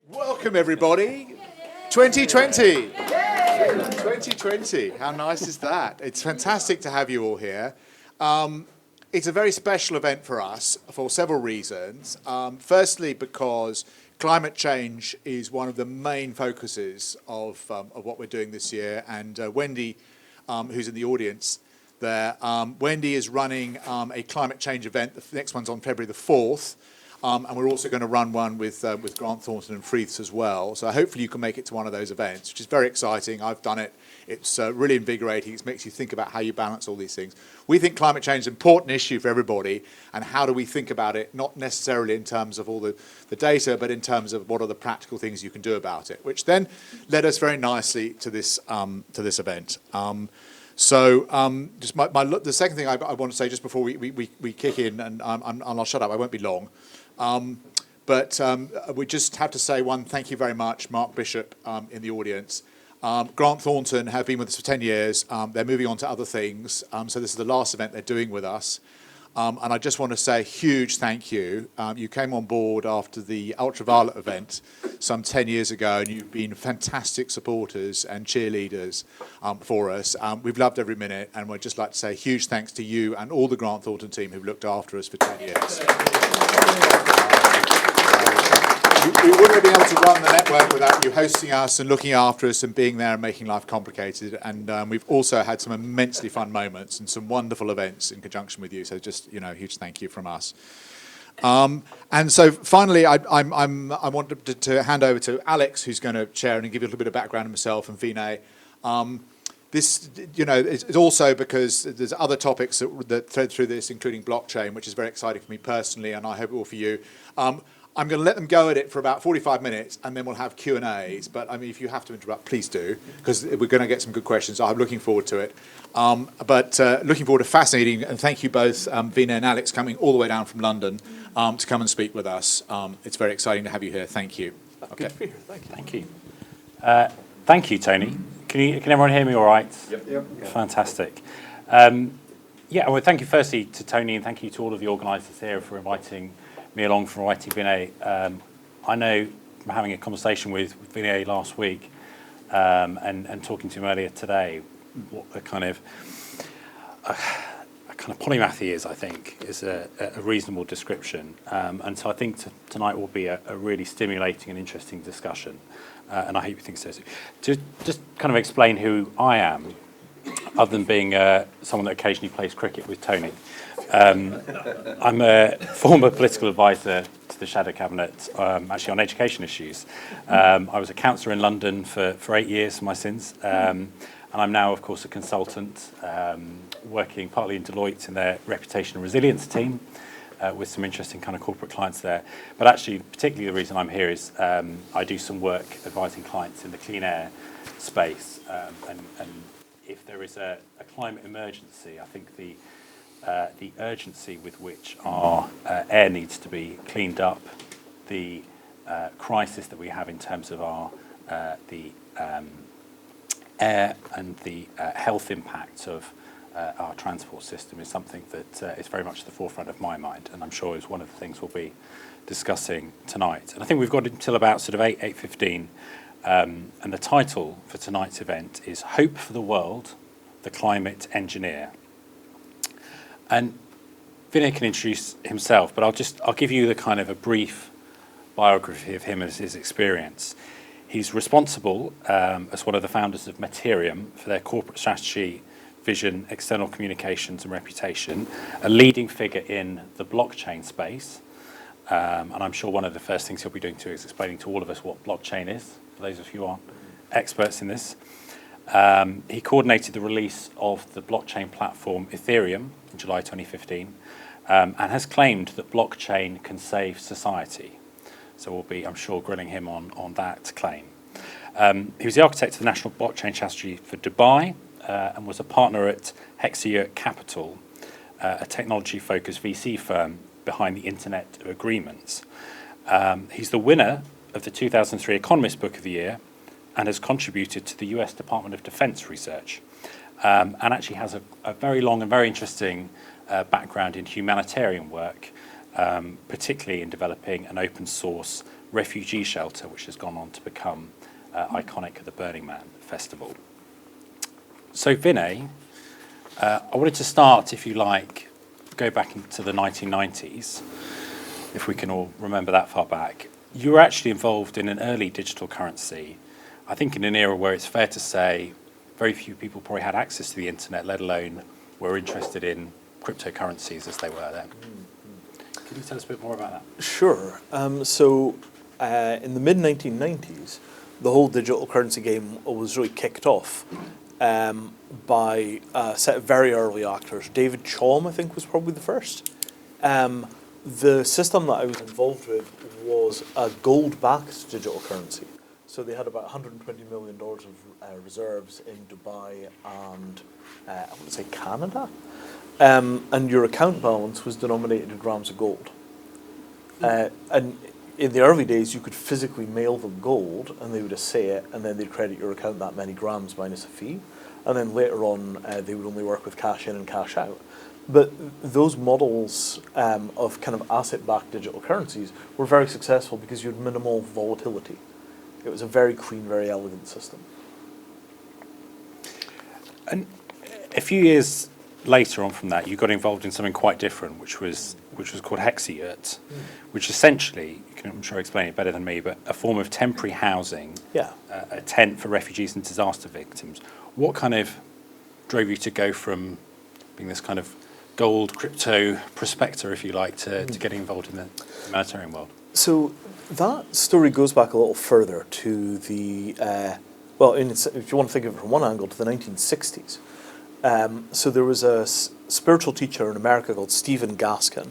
Welcome everybody, 2020. 2020, how nice is that? It's fantastic to have you all here. It's a very special event for us for several reasons. Firstly, because climate change is one of the main focuses of what we're doing this year, and Wendy, who's in the audience there, Wendy is running a climate change event. The next one's on February the 4th. And we're also going to run one with Grant Thornton and Freeths as well. So hopefully you can make it to one of those events, which is very exciting. I've done it. It's really invigorating. It makes you think about how you balance all these things. We think climate change is an important issue for everybody, and how do we think about it, not necessarily in terms of all the data, but in terms of what are the practical things you can do about it, which then led us very nicely to this event. Just the second thing I want to say just before we kick in, and I'll shut up, I won't be long. We just have to say thank you very much, Mark Bishop in the audience. Grant Thornton have been with us for 10 years. They're moving on to other things. So this is the last event they're doing with us. And I just want to say a huge thank you. You came on board after the Ultraviolet event some 10 years ago, and you've been fantastic supporters and cheerleaders for us. We've loved every minute, and we'd just like to say a huge thanks to you and all the Grant Thornton team who've looked after us for 10 years. We wouldn't have been able to run the network without you hosting us and looking after us and being there and making life complicated. And we've also had some immensely fun moments and some wonderful events in conjunction with you. So just, a huge thank you from us. And so finally, I wanted to hand over to Alex, who's going to chair and give you a little bit of background on himself and Vinay. This, it's also because there's other topics that thread through this, including blockchain, which is very exciting for me personally, and I hope all for you. I'm going to let them go at it for about 45 minutes, and then we'll have Q&As. But I mean, if you have to interrupt, please do, because we're going to get some good questions. I'm looking forward to it. Looking forward to fascinating, and thank you both, Vina and Alex, coming all the way down from London to come and speak with us. It's very exciting to have you here. Thank you. Okay. Good to be here. Thank you. Thank you, Tony. Can everyone hear me all right? Yep. Fantastic. Well, thank you firstly to Tony, and thank you to all of the organisers here for inviting me along, for inviting Vinay. I know from having a conversation with Vinay last week and talking to him earlier today, what a kind of polymath he is, I think, is a reasonable description. And so I think tonight will be a really stimulating and interesting discussion. And I hope you think so too. To just kind of explain who I am, other than being someone that occasionally plays cricket with Tony. I'm a former political advisor to the Shadow Cabinet, actually on education issues. I was a councillor in London for 8 years for my sins, and I'm now, of course, a consultant, working partly in Deloitte in their reputation and resilience team, with some interesting kind of corporate clients there. But actually, particularly the reason I'm here is I do some work advising clients in the clean air space, and if there is a climate emergency, I think the urgency with which our air needs to be cleaned up, the crisis that we have in terms of our the air and the health impacts of our transport system is something that is very much at the forefront of my mind, and I'm sure is one of the things we'll be discussing tonight. And I think we've got until about sort of 8:15, and the title for tonight's event is Hope for the World, the Climate Engineer. And Vinay can introduce himself, but I'll give you the kind of a brief biography of him and his experience. He's responsible as one of the founders of Materium for their corporate strategy, vision, external communications and reputation, a leading figure in the blockchain space. And I'm sure one of the first things he'll be doing too is explaining to all of us what blockchain is, for those of you who aren't experts in this. He coordinated the release of the blockchain platform Ethereum in July 2015, and has claimed that blockchain can save society. So we'll be, I'm sure, grilling him on that claim. He was the architect of the National Blockchain Strategy for Dubai, and was a partner at Hexayurt Capital, a technology-focused VC firm behind the Internet of Agreements. He's the winner of the 2003 Economist Book of the Year, and has contributed to the US Department of Defense research, and actually has a very long and very interesting background in humanitarian work, particularly in developing an open source refugee shelter, which has gone on to become iconic at the Burning Man Festival. So Vinay, I wanted to start, if you like, go back into the 1990s, if we can all remember that far back. You were actually involved in an early digital currency, I think in an era where it's fair to say very few people probably had access to the internet, let alone were interested in cryptocurrencies as they were then. Can you tell us a bit more about that? Sure. In the mid-1990s, the whole digital currency game was really kicked off by a set of very early actors. David Chaum, I think, was probably the first. The system that I was involved with was a gold-backed digital currency. So they had about $120 million of reserves in Dubai and, I would say, Canada. And your account balance was denominated in grams of gold. And in the early days, you could physically mail them gold, and they would assay it, and then they'd credit your account that many grams minus a fee. And then later on, they would only work with cash in and cash out. But those models of kind of asset-backed digital currencies were very successful because you had minimal volatility. It was a very clean, very elegant system. And a few years later on from that, you got involved in something quite different, which was called Hexayurt, which essentially, you can, I'm sure, explain it better than me, but a form of temporary housing, a tent for refugees and disaster victims. What kind of drove you to go from being this kind of gold crypto prospector, if you like, to getting involved in the humanitarian world? So that story goes back a little further to the, if you want to think of it from one angle, to the 1960s. So there was a spiritual teacher in America called Stephen Gaskin,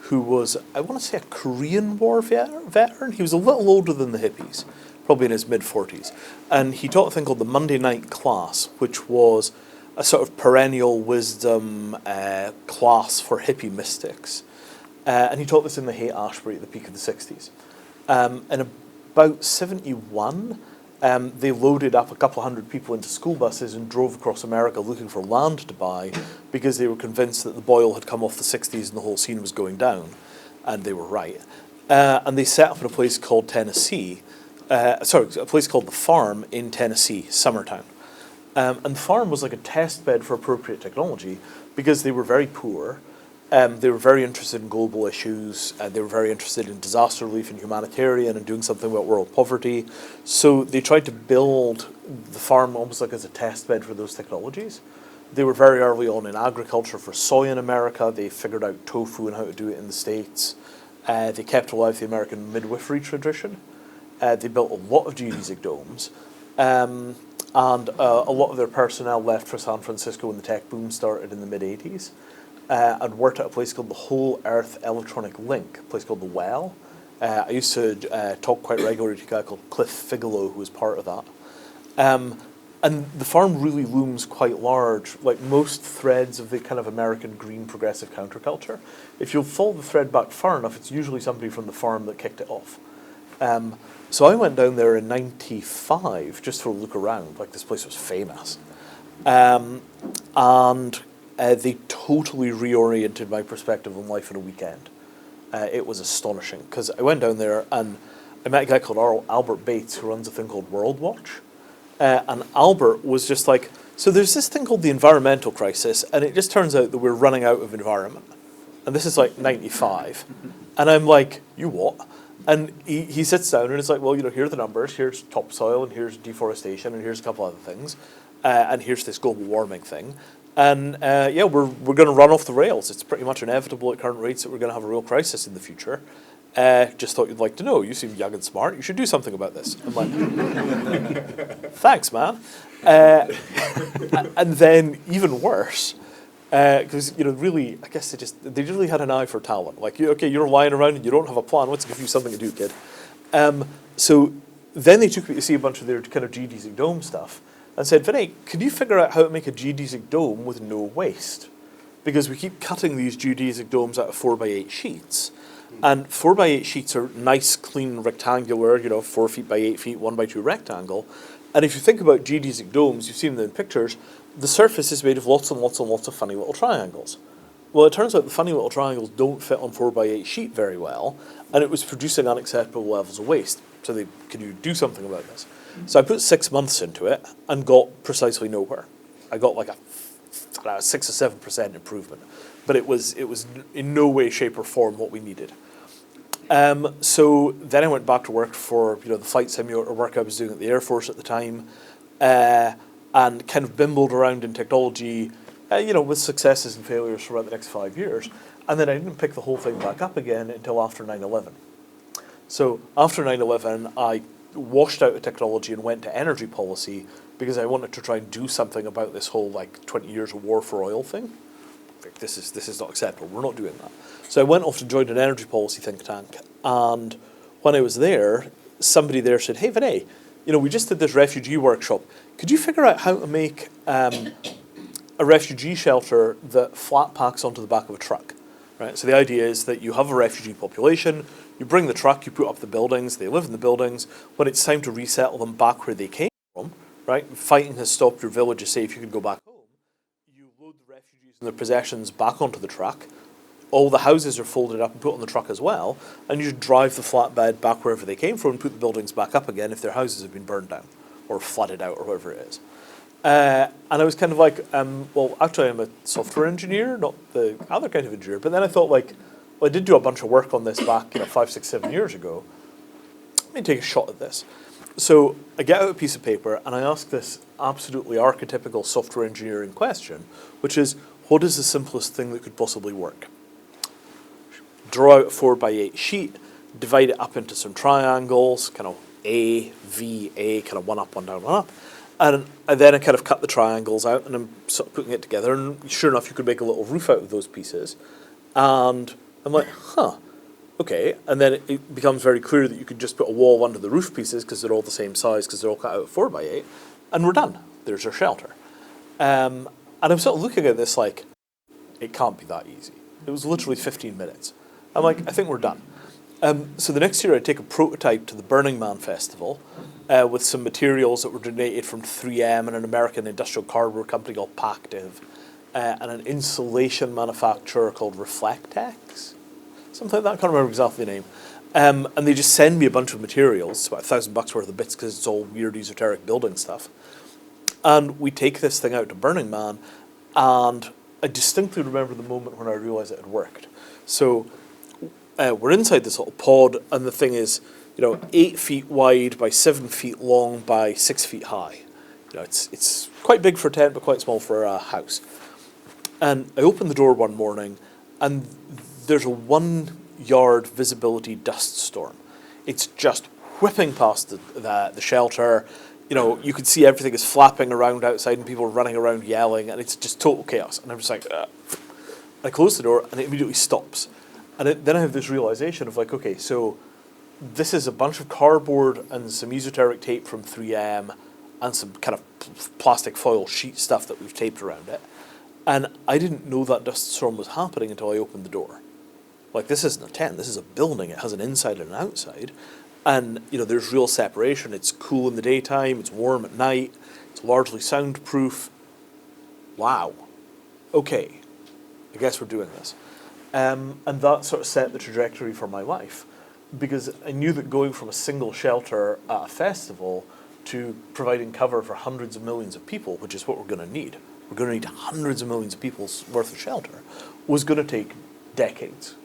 who was, I want to say, a Korean War veteran. He was a little older than the hippies, probably in his mid-40s. And he taught a thing called the Monday Night Class, which was a sort of perennial wisdom class for hippie mystics. And he taught this in the Haight-Ashbury at the peak of the 60s. In about 71, they loaded up a couple hundred people into school buses and drove across America looking for land to buy because they were convinced that the boil had come off the 60s and the whole scene was going down. And they were right. And they set up in a place called Tennessee, a place called The Farm in Tennessee, Summertown. And the farm was like a test bed for appropriate technology because they were very poor. They were very interested in global issues. They were very interested in disaster relief and humanitarian and doing something about world poverty. So they tried to build the farm almost like as a test bed for those technologies. They were very early on in agriculture for soy in America. They figured out tofu and how to do it in the States. They kept alive the American midwifery tradition. They built a lot of geodesic domes. And a lot of their personnel left for San Francisco when the tech boom started in the mid-'80s and worked at a place called the Whole Earth Electronic Link, a place called The Well. I used to talk quite regularly to a guy called Cliff Figelow, who was part of that. And the farm really looms quite large, like most threads of the kind of American green progressive counterculture. If you'll follow the thread back far enough, it's usually somebody from the farm that kicked it off. So I went down there in 95 just for a look around, like this place was famous. And they totally reoriented my perspective on life in a weekend. It was astonishing, because I went down there and I met a guy called Albert Bates who runs a thing called World Watch. And Albert was just like, so there's this thing called the environmental crisis, and it just turns out that we're running out of environment. And this is like 95. And I'm like, you what? And he sits down and it's like, well, here are the numbers. Here's topsoil, and here's deforestation, and here's a couple other things. And here's this global warming thing. And we're going to run off the rails. It's pretty much inevitable at current rates that we're going to have a real crisis in the future. Just thought you'd like to know. You seem young and smart. You should do something about this. I'm like, thanks, man. And then even worse, because really, I guess they really had an eye for talent. Like, you're lying around and you don't have a plan. Let's give you something to do, kid. So then they took me to see a bunch of their kind of geodesic dome stuff and said, Vinay, could you figure out how to make a geodesic dome with no waste? Because we keep cutting these geodesic domes out of 4x8 sheets. And 4x8 sheets are nice, clean, rectangular, 4 feet by 8 feet, 1x2 rectangle. And if you think about geodesic domes, you've seen them in pictures, the surface is made of lots and lots and lots of funny little triangles. Well, it turns out the funny little triangles don't fit on 4x8 sheet very well, and it was producing unacceptable levels of waste. So can you do something about this? So I put 6 months into it and got precisely nowhere. I got like a 6 or 7% improvement, but it was in no way, shape, or form what we needed. So then I went back to work for the flight simulator work I was doing at the Air Force at the time, and kind of bimbled around in technology, with successes and failures for about the next 5 years. And then I didn't pick the whole thing back up again until after 9/11. So after 9/11, I washed out of technology and went to energy policy because I wanted to try and do something about this whole 20 years of war for oil thing. Like, this is not acceptable. We're not doing that. So I went off and joined an energy policy think tank. And when I was there, somebody there said, "Hey, Vinay, we just did this refugee workshop. Could you figure out how to make a refugee shelter that flat packs onto the back of a truck?" Right. So the idea is that you have a refugee population, you bring the truck, you put up the buildings, they live in the buildings. When it's time to resettle them back where they came from, right? Fighting has stopped, your village is safe, you can go back home. You load the refugees and their possessions back onto the truck. All the houses are folded up and put on the truck as well, and you drive the flatbed back wherever they came from and put the buildings back up again if their houses have been burned down or flooded out or whatever it is. And I was kind of like, well, actually I'm a software engineer, not the other kind of engineer. But then I thought well, I did do a bunch of work on this back, 5, 6, 7 years ago. Let me take a shot at this. So I get out a piece of paper and I ask this absolutely archetypical software engineering question, which is, what is the simplest thing that could possibly work? Draw out a 4x8 sheet, divide it up into some triangles, kind of A, V, A, kind of one up, one down, one up. And then I kind of cut the triangles out and I'm sort of putting it together, and sure enough you could make a little roof out of those pieces. And I'm like, okay. And then it becomes very clear that you could just put a wall under the roof pieces because they're all the same size because they're all cut out 4x8, and we're done. There's our shelter. And I'm sort of looking at this like, it can't be that easy. It was literally 15 minutes. I'm like, I think we're done. So the next year I take a prototype to the Burning Man Festival with some materials that were donated from 3M and an American industrial cardboard company called Pactiv and an insulation manufacturer called Reflectex, something like that. I can't remember exactly the name. And they just send me a bunch of materials, it's about $1,000 worth of bits because it's all weird esoteric building stuff. And we take this thing out to Burning Man, and I distinctly remember the moment when I realized it had worked. So we're inside this little pod, and the thing is, 8 feet wide by 7 feet long by 6 feet high. It's quite big for a tent, but quite small for a house. And I opened the door one morning, and there's a 1 yard visibility dust storm. It's just whipping past the shelter. You can see everything is flapping around outside, and people are running around yelling, and it's just total chaos. And I'm just like, I close the door, and it immediately stops. And then I have this realization of like, okay, so this is a bunch of cardboard and some esoteric tape from 3M and some kind of plastic foil sheet stuff that we've taped around it. And I didn't know that dust storm was happening until I opened the door. Like, this isn't a tent, this is a building. It has an inside and an outside. And, there's real separation. It's cool in the daytime, it's warm at night, it's largely soundproof. Wow. Okay, I guess we're doing this. And that sort of set the trajectory for my life, because I knew that going from a single shelter at a festival to providing cover for hundreds of millions of people, which is what we're going to need, we're going to need hundreds of millions of people's worth of shelter, was going to take decades,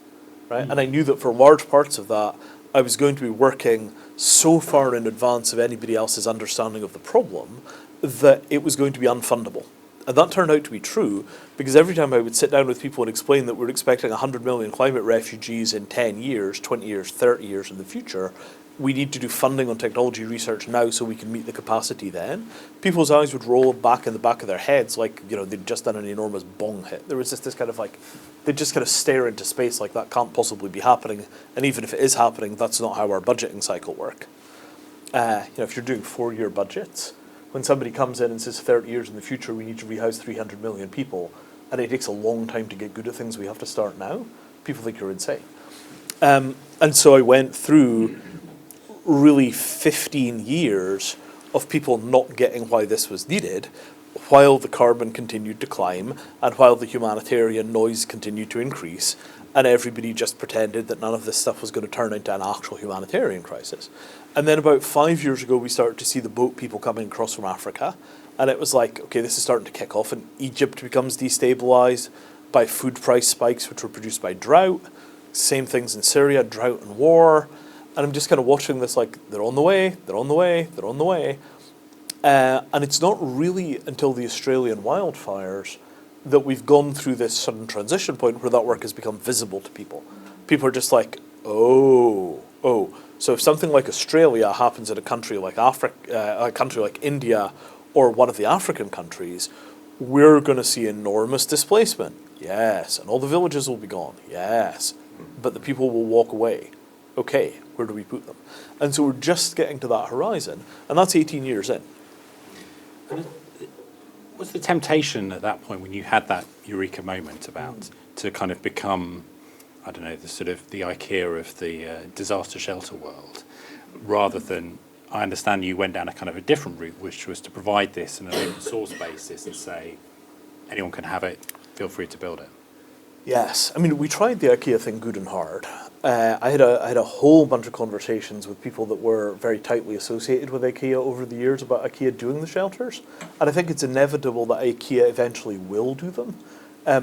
right? And I knew that for large parts of that, I was going to be working so far in advance of anybody else's understanding of the problem that it was going to be unfundable. And that turned out to be true, because every time I would sit down with people and explain that we're expecting 100 million climate refugees in 10 years, 20 years, 30 years in the future, we need to do funding on technology research now so we can meet the capacity then, people's eyes would roll back in the back of their heads like, they'd just done an enormous bong hit. There was just this kind of like, they'd just kind of stare into space like that can't possibly be happening, and even if it is happening, that's not how our budgeting cycle work. If you're doing 4-year budgets, when somebody comes in and says 30 years in the future we need to rehouse 300 million people, and it takes a long time to get good at things, we have to start now, people think you're insane. And so I went through really 15 years of people not getting why this was needed, while the carbon continued to climb and while the humanitarian noise continued to increase, and everybody just pretended that none of this stuff was going to turn into an actual humanitarian crisis. And then about 5 years ago, we started to see the boat people coming across from Africa, and it was like, okay, this is starting to kick off, and Egypt becomes destabilized by food price spikes, which were produced by drought. Same things in Syria, drought and war. And I'm just kind of watching this like, they're on the way, they're on the way, they're on the way. And it's not really until the Australian wildfires that we've gone through this sudden transition point where that work has become visible to people. People are just like, oh. So if something like Australia happens in a country like a country like India or one of the African countries, we're going to see enormous displacement. Yes. And all the villages will be gone. Yes. But the people will walk away. Okay, where do we put them? And so we're just getting to that horizon, and that's 18 years in. Was the temptation at that point when you had that eureka moment about to kind of become, I don't know, the sort of the IKEA of the disaster shelter world, rather than, I understand you went down a kind of a different route, which was to provide this on an open source basis and say, anyone can have it, feel free to build it. Yes, I mean, we tried the IKEA thing good and hard. I had a whole bunch of conversations with people that were very tightly associated with IKEA over the years about IKEA doing the shelters, and I think it's inevitable that IKEA eventually will do them,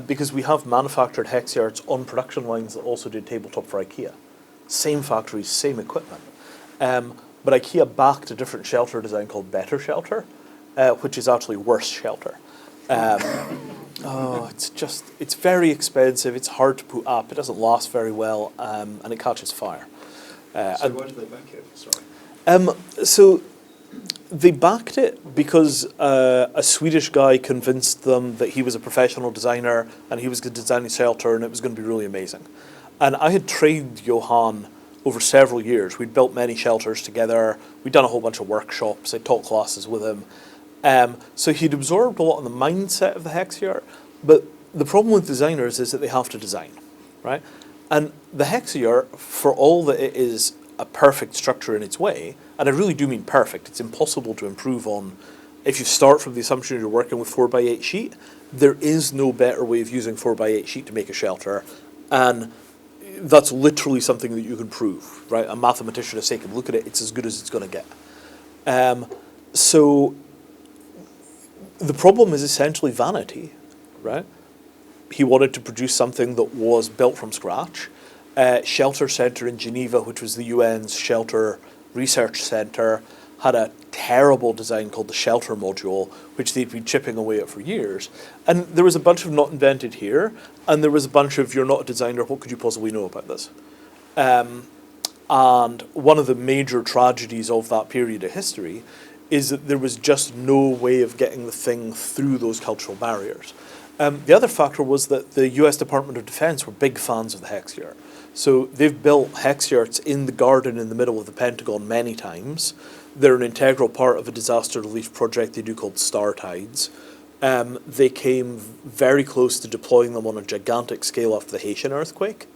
because we have manufactured Hexayurts on production lines that also did tabletop for IKEA. Same factories, same equipment. But IKEA backed a different shelter design called Better Shelter, which is actually worse shelter. It's very expensive, it's hard to put up, it doesn't last very well, and it catches fire. So why did they back it? Sorry. So they backed it because a Swedish guy convinced them that he was a professional designer and he was going to design a shelter and it was going to be really amazing. And I had trained Johan over several years. We'd built many shelters together, we'd done a whole bunch of workshops, I'd taught classes with him. So he'd absorbed a lot of the mindset of the Hexayurt, but the problem with designers is that they have to design, right? And the Hexayurt, for all that it is a perfect structure in its way, and I really do mean perfect, it's impossible to improve on. If you start from the assumption you're working with 4x8 sheet, there is no better way of using 4x8 sheet to make a shelter, and that's literally something that you can prove, right? A mathematician, if they can look at it, it's as good as it's going to get. So the problem is essentially vanity, right? He wanted to produce something that was built from scratch. Shelter Centre in Geneva, which was the UN's shelter research centre, had a terrible design called the shelter module, which they'd been chipping away at for years. And there was a bunch of not invented here, and there was a bunch of, you're not a designer, what could you possibly know about this? And one of the major tragedies of that period of history is that there was just no way of getting the thing through those cultural barriers. The other factor was that the US Department of Defense were big fans of the Hexayurt. So they've built Hexayurts in the garden in the middle of the Pentagon many times. They're an integral part of a disaster relief project they do called Star Tides. They came very close to deploying them on a gigantic scale after the Haitian earthquake.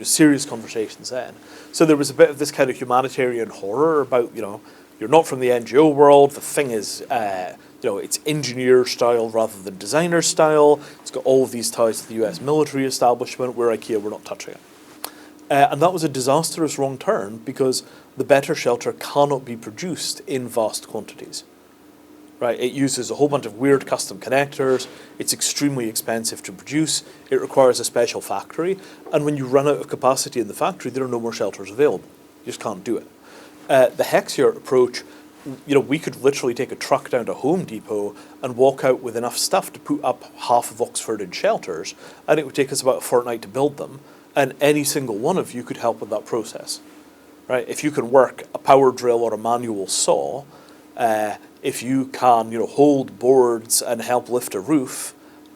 Serious conversations then. So there was a bit of this kind of humanitarian horror about, you're not from the NGO world, the thing is, it's engineer style rather than designer style. It's got all of these ties to the US military establishment, where IKEA were not touching it. And that was a disastrous wrong turn because the Better Shelter cannot be produced in vast quantities. Right? It uses a whole bunch of weird custom connectors, it's extremely expensive to produce, it requires a special factory, and when you run out of capacity in the factory, there are no more shelters available. You just can't do it. The Hexayurt approach, we could literally take a truck down to Home Depot and walk out with enough stuff to put up half of Oxford in shelters, and it would take us about a fortnight to build them, and any single one of you could help with that process. Right? If you can work a power drill or a manual saw, if you can, hold boards and help lift a roof,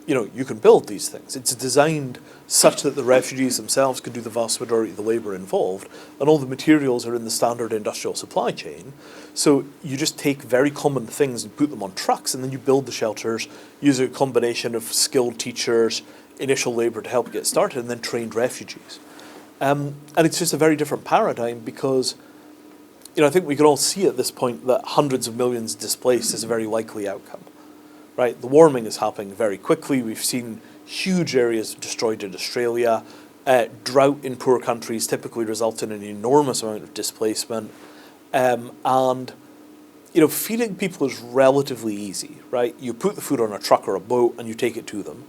you can build these things. It's designed such that the refugees themselves can do the vast majority of the labour involved, and all the materials are in the standard industrial supply chain. So you just take very common things and put them on trucks, and then you build the shelters using a combination of skilled teachers, initial labour to help get started, and then trained refugees. And it's just a very different paradigm because, I think we can all see at this point that hundreds of millions displaced is a very likely outcome. right? The warming is happening very quickly. We've seen huge areas destroyed in Australia. Drought in poor countries typically results in an enormous amount of displacement. And feeding people is relatively easy, right? You put the food on a truck or a boat and you take it to them.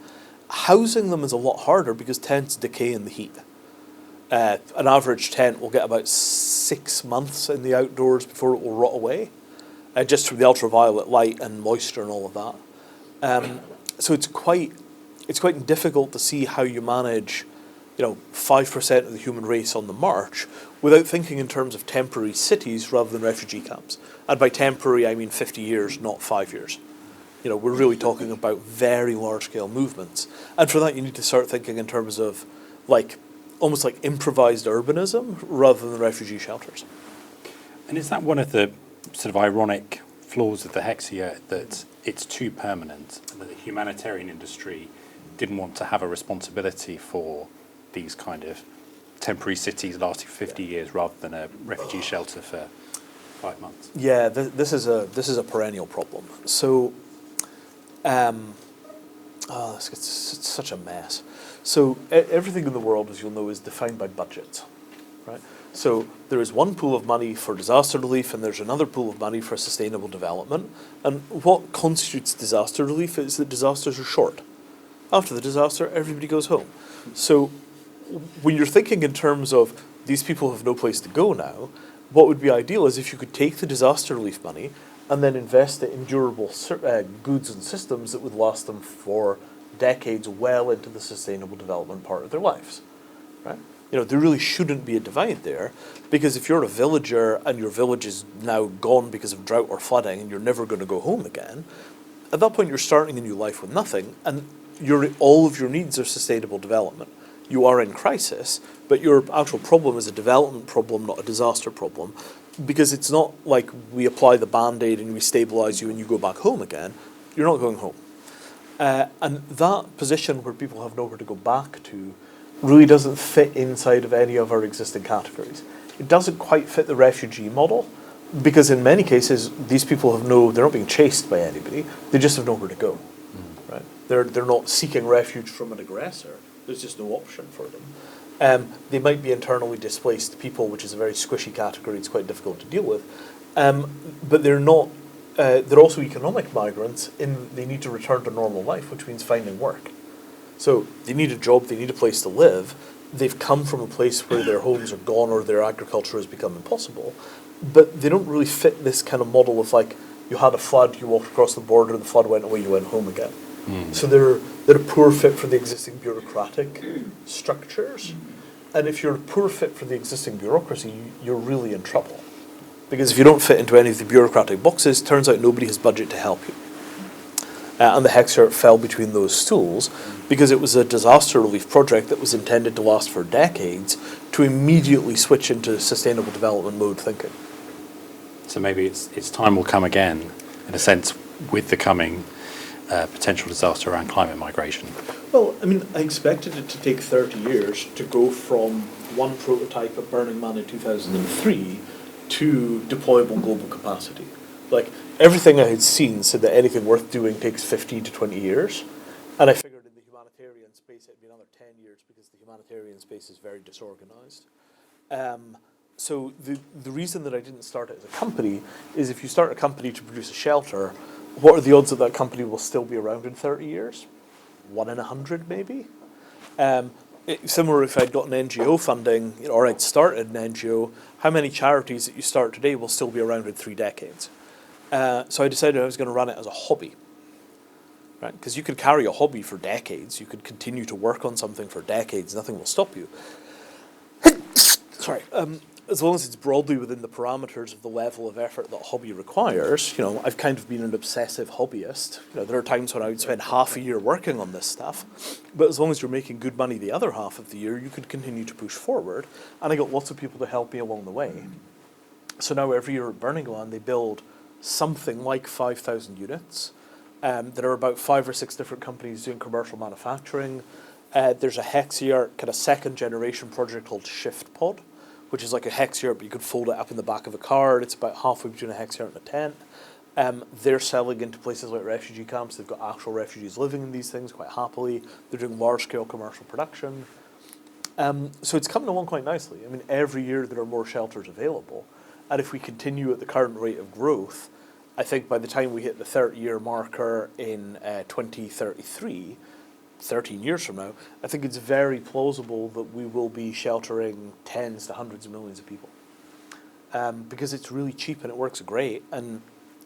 Housing them is a lot harder because tents decay in the heat. An average tent will get about 6 months in the outdoors before it will rot away, just from the ultraviolet light and moisture and all of that. So it's quite difficult to see how you manage 5% of the human race on the march without thinking in terms of temporary cities rather than refugee camps. And by temporary, I mean 50 years, not 5 years. We're really talking about very large-scale movements. And for that, you need to start thinking in terms of almost like improvised urbanism rather than refugee shelters. And is that one of the sort of ironic flaws of the Hexayurt, that it's too permanent, and that the humanitarian industry didn't want to have a responsibility for these kind of temporary cities lasting 50 years rather than a refugee shelter for 5 months? Yeah, this is a perennial problem. So, it's such a mess. So everything in the world, as you'll know, is defined by budgets, right? So there is one pool of money for disaster relief, and there's another pool of money for sustainable development. And what constitutes disaster relief is that disasters are short. After the disaster, everybody goes home. So when you're thinking in terms of these people have no place to go now, what would be ideal is if you could take the disaster relief money and then invest it in durable goods and systems that would last them for decades, well into the sustainable development part of their lives, right? There really shouldn't be a divide there, because if you're a villager and your village is now gone because of drought or flooding and you're never going to go home again, at that point you're starting a new life with nothing, and all of your needs are sustainable development. You are in crisis, but your actual problem is a development problem, not a disaster problem, because it's not like we apply the Band-Aid and we stabilize you and you go back home again. You're not going home. And that position where people have nowhere to go back to really doesn't fit inside of any of our existing categories. It doesn't quite fit the refugee model, because in many cases, these people they're not being chased by anybody, they just have nowhere to go, right? They're not seeking refuge from an aggressor, there's just no option for them. They might be internally displaced people, which is a very squishy category, it's quite difficult to deal with, but they're not. They're also economic migrants in they need to return to normal life, which means finding work. So they need a job, they need a place to live. They've come from a place where their homes are gone or their agriculture has become impossible, but they don't really fit this kind of model of you had a flood, you walked across the border, the flood went away, you went home again. So they're a poor fit for the existing bureaucratic structures. And if you're a poor fit for the existing bureaucracy, you're really in trouble. Because if you don't fit into any of the bureaucratic boxes, it turns out nobody has budget to help you. And the Hexayurt fell between those stools because it was a disaster relief project that was intended to last for decades to immediately switch into sustainable development mode thinking. So maybe it's time will come again, in a sense, with the coming potential disaster around climate migration. Well, I expected it to take 30 years to go from one prototype of Burning Man in 2003 to deployable global capacity. Everything I had seen said that anything worth doing takes 15 to 20 years. And I figured in the humanitarian space it'd be another 10 years because the humanitarian space is very disorganized. So the reason that I didn't start it as a company is if you start a company to produce a shelter, what are the odds that company will still be around in 30 years? 1 in 100 maybe? Similar if I'd gotten NGO funding, or I'd started an NGO, how many charities that you start today will still be around in 3 decades? So I decided I was going to run it as a hobby, right? Because you could carry a hobby for decades, you could continue to work on something for decades, nothing will stop you. Sorry. As long as it's broadly within the parameters of the level of effort that a hobby requires, I've kind of been an obsessive hobbyist. There are times when I would spend half a year working on this stuff, but as long as you're making good money the other half of the year, you could continue to push forward. And I got lots of people to help me along the way. So now every year at Burning Man, they build something like 5,000 units. There are about 5 or 6 different companies doing commercial manufacturing. There's a Hexayurt kind of second generation project called ShiftPod, which is like a Hexayurt, but you could fold it up in the back of a car. It's about halfway between a Hexayurt and a tent. They're selling into places like refugee camps. They've got actual refugees living in these things quite happily. They're doing large-scale commercial production. So it's coming along quite nicely. I mean, every year there are more shelters available. And if we continue at the current rate of growth, I think by the time we hit the 30-year marker in 2033, 13 years from now, I think it's very plausible that we will be sheltering tens to hundreds of millions of people. Because it's really cheap and it works great. And,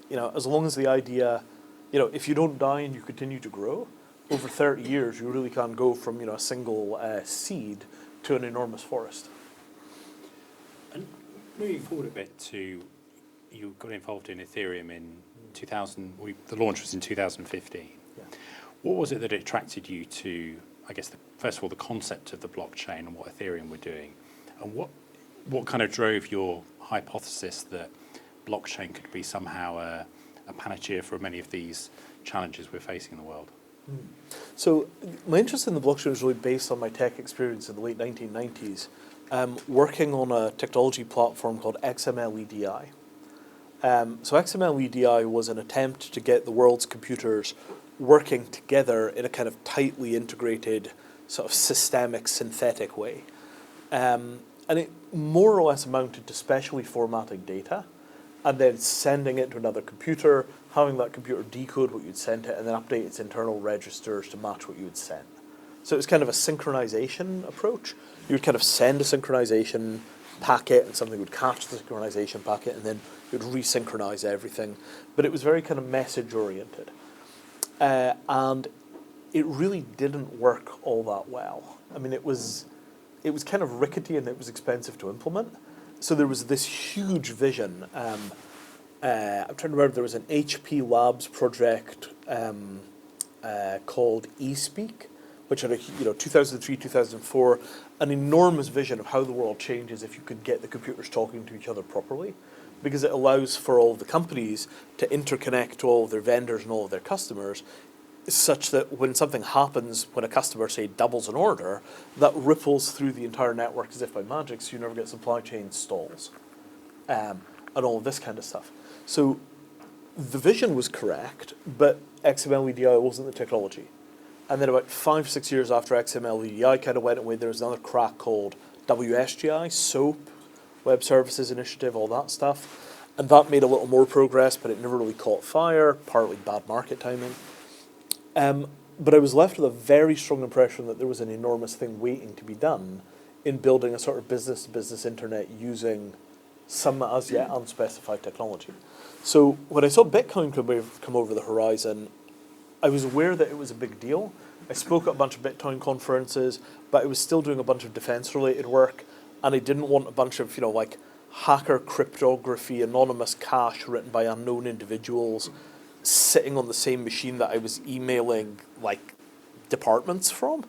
you know, as long as the idea, you know, if you don't die and you continue to grow, over 30 years, you really can go from, you know, a single seed to an enormous forest. And moving forward a bit to, you got involved in Ethereum in 2000, the launch was in 2015. Yeah. What was it that attracted you to, I guess, first of all, the concept of the blockchain and what Ethereum were doing? And what kind of drove your hypothesis that blockchain could be somehow a panacea for many of these challenges we're facing in the world? So my interest in the blockchain was really based on my tech experience in the late 1990s, working on a technology platform called XML-EDI. So XML-EDI was an attempt to get the world's computers working together in a kind of tightly integrated, sort of systemic, synthetic way. And it more or less amounted to specially formatting data and then sending it to another computer, having that computer decode what you'd sent it, and then update its internal registers to match what you had sent. So it was kind of a synchronization approach. You would kind of send a synchronization packet, and something would catch the synchronization packet, and then it would resynchronize everything. But it was very kind of message-oriented. And it really didn't work all that well. I mean, it was kind of rickety and it was expensive to implement. So there was this huge vision. I'm trying to remember, there was an HP Labs project called eSpeak, which had a 2003, 2004, an enormous vision of how the world changes if you could get the computers talking to each other properly, because it allows for all the companies to interconnect to all of their vendors and all of their customers, such that when something happens, when a customer, say, doubles an order, that ripples through the entire network as if by magic, so you never get supply chain stalls, and all of this kind of stuff. So the vision was correct, but XML-EDI wasn't the technology. And then about 5-6 years after XML-EDI kind of went away, there was another crack called WSGI, SOAP, Web Services Initiative, all that stuff. And that made a little more progress, but it never really caught fire, partly bad market timing. But I was left with a very strong impression that there was an enormous thing waiting to be done in building a sort of business-to-business internet using some as yet unspecified technology. So when I saw Bitcoin come over the horizon, I was aware that it was a big deal. I spoke at a bunch of Bitcoin conferences, but I was still doing a bunch of defense-related work, and I didn't want a bunch of, like hacker cryptography, anonymous cache written by unknown individuals sitting on the same machine that I was emailing, like, departments from.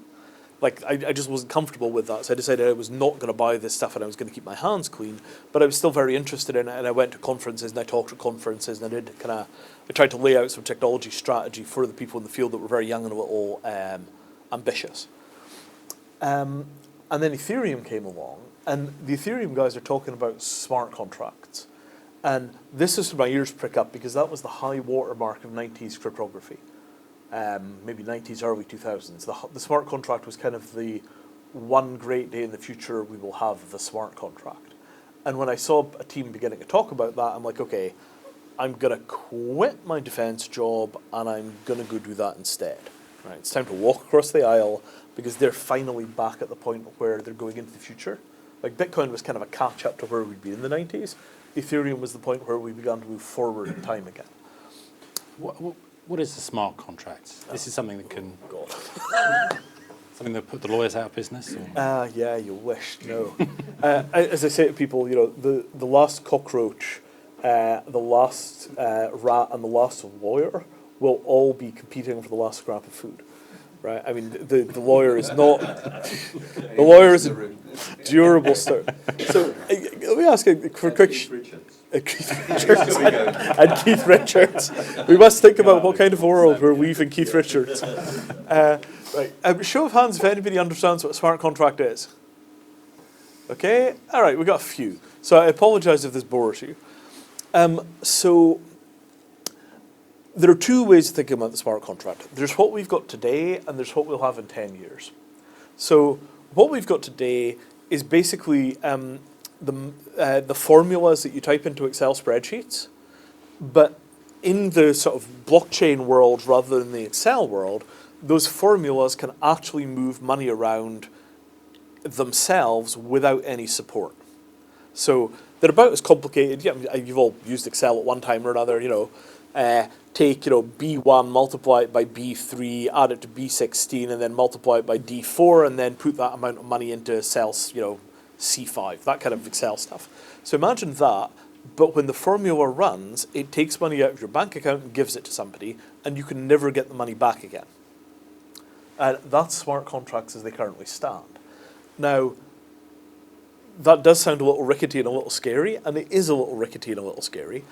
Like, I just wasn't comfortable with that, so I decided I was not going to buy this stuff and I was going to keep my hands clean, but I was still very interested in it, and I went to conferences and I talked at conferences, and I tried to lay out some technology strategy for the people in the field that were very young and a little ambitious. And then Ethereum came along, and the Ethereum guys are talking about smart contracts. And this is where my ears prick up, because that was the high watermark of 90s cryptography. Maybe 90s, early 2000s. The smart contract was kind of the one great day in the future we will have the smart contract. And when I saw a team beginning to talk about that, I'm like, okay, I'm going to quit my defense job and I'm going to go do that instead. Right? It's time to walk across the aisle, because they're finally back at the point where they're going into the future. Like, Bitcoin was kind of a catch-up to where we'd been in the 90s. Ethereum was the point where we began to move forward in time again. What is the smart contract? This is something that can... God. Something that put the lawyers out of business? Yeah, you wish, no. As I say to people, the last cockroach, the last rat, and the last lawyer will all be competing for the last scrap of food. Right? I mean, the lawyer is not... The lawyer is a durable start. So, let me ask for a quick... Keith Richards and Keith Richards. We must think about what kind of world we're weaving Keith Richards. Right. Show of hands if anybody understands what a smart contract is. Okay? All right, we got a few. So I apologize if this bores you. So There are two ways of thinking about the smart contract. There's what we've got today, and there's what we'll have in 10 years. So what we've got today is basically the formulas that you type into Excel spreadsheets, but in the sort of blockchain world rather than the Excel world, those formulas can actually move money around themselves without any support. So they're about as complicated. Yeah, you've all used Excel at one time or another. Take B1, multiply it by B3, add it to B16, and then multiply it by D4, and then put that amount of money into cell C5. That kind of Excel stuff. So imagine that, but when the formula runs, it takes money out of your bank account and gives it to somebody, and you can never get the money back again. And that's smart contracts as they currently stand. Now, that does sound a little rickety and a little scary, and it is a little rickety and a little scary.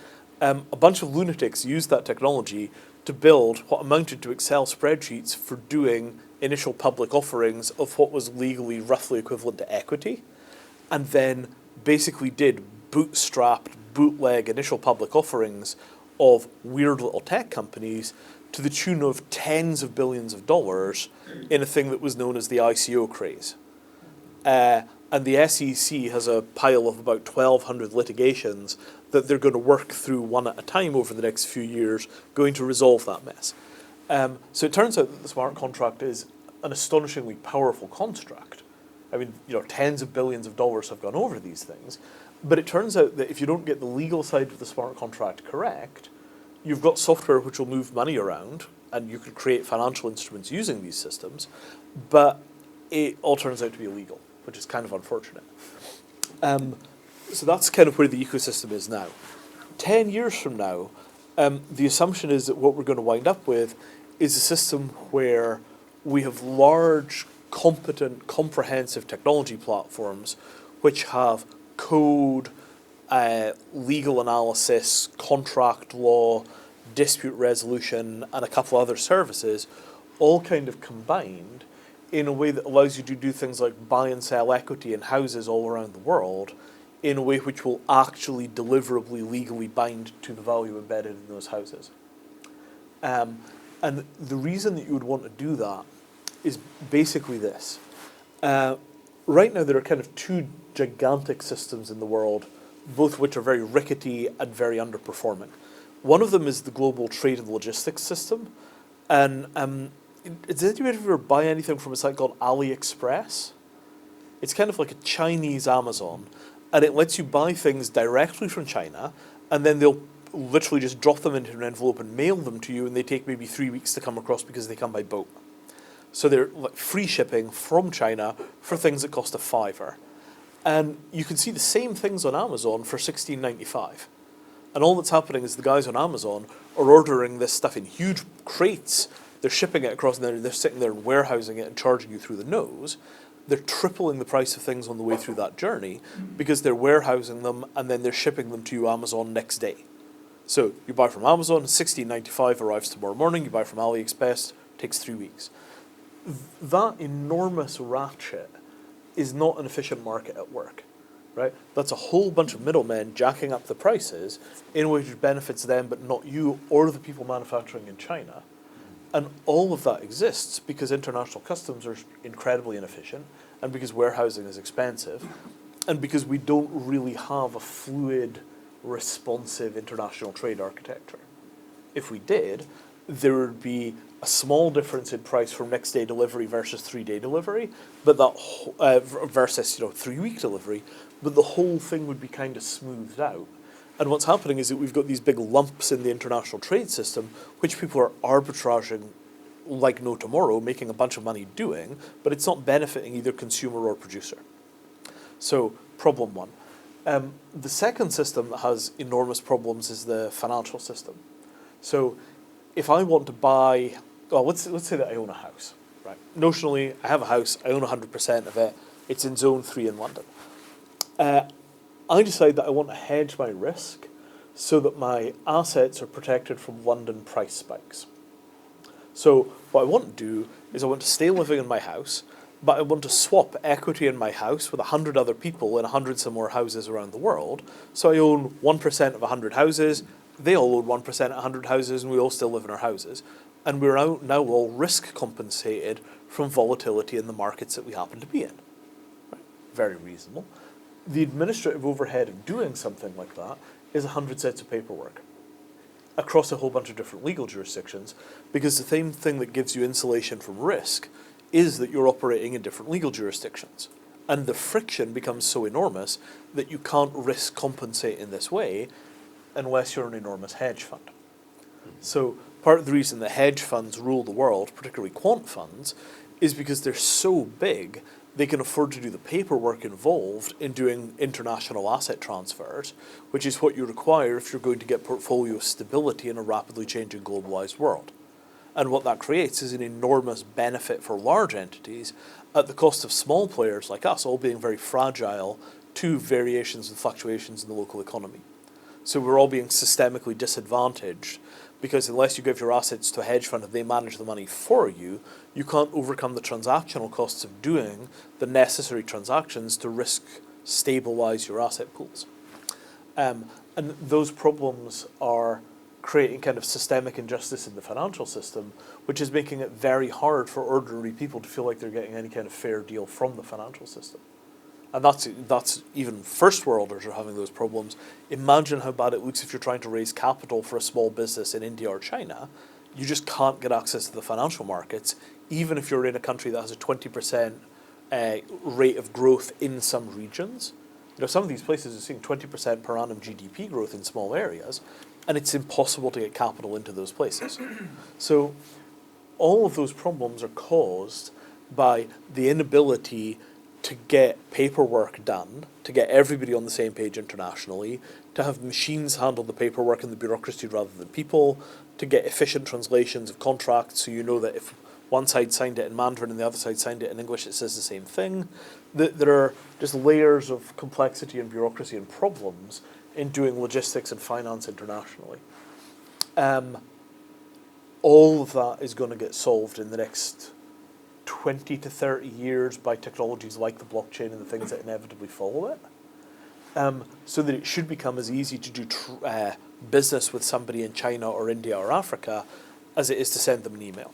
A bunch of lunatics used that technology to build what amounted to Excel spreadsheets for doing initial public offerings of what was legally roughly equivalent to equity, and then basically did bootstrapped, bootleg initial public offerings of weird little tech companies to the tune of tens of billions of dollars in a thing that was known as the ICO craze. And the SEC has a pile of about 1,200 litigations that they're going to work through one at a time over the next few years, going to resolve that mess. So it turns out that the smart contract is an astonishingly powerful construct. I mean, tens of billions of dollars have gone over these things. But it turns out that if you don't get the legal side of the smart contract correct, you've got software which will move money around, and you could create financial instruments using these systems, but it all turns out to be illegal, which is kind of unfortunate. So that's kind of where the ecosystem is now. 10 years from now, the assumption is that what we're going to wind up with is a system where we have large, competent, comprehensive technology platforms which have code, legal analysis, contract law, dispute resolution, and a couple other services, all kind of combined in a way that allows you to do things like buy and sell equity in houses all around the world in a way which will actually deliverably legally bind to the value embedded in those houses. And the reason that you would want to do that is basically this. Right now there are kind of two gigantic systems in the world, both of which are very rickety and very underperforming. One of them is the global trade and logistics system. And does anybody ever buy anything from a site called AliExpress? It's kind of like a Chinese Amazon, and it lets you buy things directly from China, and then they'll literally just drop them into an envelope and mail them to you, and they take maybe 3 weeks to come across because they come by boat. So they're like free shipping from China for things that cost a $5. And you can see the same things on Amazon for $16.95. And all that's happening is the guys on Amazon are ordering this stuff in huge crates. They're shipping it across, and they're sitting there and warehousing it and charging you through the nose. They're tripling the price of things on the way through that journey because they're warehousing them and then they're shipping them to you Amazon next day. So you buy from Amazon, $16.95 arrives tomorrow morning. You buy from AliExpress, takes 3 weeks. That enormous ratchet is not an efficient market at work, right? That's a whole bunch of middlemen jacking up the prices in a way which benefits them but not you or the people manufacturing in China. And all of that exists because international customs are incredibly inefficient, and because warehousing is expensive, and because we don't really have a fluid, responsive international trade architecture. If we did, there would be a small difference in price for next day delivery versus 3-day delivery, but that versus 3-week delivery, but the whole thing would be kind of smoothed out. And what's happening is that we've got these big lumps in the international trade system, which people are arbitraging like no tomorrow, making a bunch of money doing, but it's not benefiting either consumer or producer. So, problem one. The second system that has enormous problems is the financial system. So, if I want to buy, well, let's say that I own a house, right? Notionally, I have a house, I own 100% of it, it's in Zone 3 in London. I decide that I want to hedge my risk so that my assets are protected from London price spikes. So what I want to do is I want to stay living in my house, but I want to swap equity in my house with 100 other people in 100 some more houses around the world. So I own 1% of 100 houses, they all own 1% 100 houses, and we all still live in our houses. And we're now all risk compensated from volatility in the markets that we happen to be in. Right? Very reasonable. The administrative overhead of doing something like that is 100 sets of paperwork across a whole bunch of different legal jurisdictions, because the same thing that gives you insulation from risk is that you're operating in different legal jurisdictions. And the friction becomes so enormous that you can't risk compensate in this way unless you're an enormous hedge fund. So part of the reason that hedge funds rule the world, particularly quant funds, is because they're so big they can afford to do the paperwork involved in doing international asset transfers, which is what you require if you're going to get portfolio stability in a rapidly changing globalized world. And what that creates is an enormous benefit for large entities at the cost of small players like us, all being very fragile to variations and fluctuations in the local economy. So we're all being systemically disadvantaged because unless you give your assets to a hedge fund and they manage the money for you, you can't overcome the transactional costs of doing the necessary transactions to risk stabilize your asset pools. And those problems are creating kind of systemic injustice in the financial system, which is making it very hard for ordinary people to feel like they're getting any kind of fair deal from the financial system. And that's even first worlders are having those problems. Imagine how bad it looks if you're trying to raise capital for a small business in India or China. You just can't get access to the financial markets, even if you're in a country that has a 20% rate of growth in some regions. You know, some of these places are seeing 20% per annum GDP growth in small areas, and it's impossible to get capital into those places. So all of those problems are caused by the inability to get paperwork done, to get everybody on the same page internationally, to have machines handle the paperwork and the bureaucracy rather than people, to get efficient translations of contracts so you know that if one side signed it in Mandarin and the other side signed it in English, it says the same thing. There are just layers of complexity and bureaucracy and problems in doing logistics and finance internationally. All of that is going to get solved in the next 20 to 30 years by technologies like the blockchain and the things that inevitably follow it, so that it should become as easy to do business with somebody in China or India or Africa as it is to send them an email.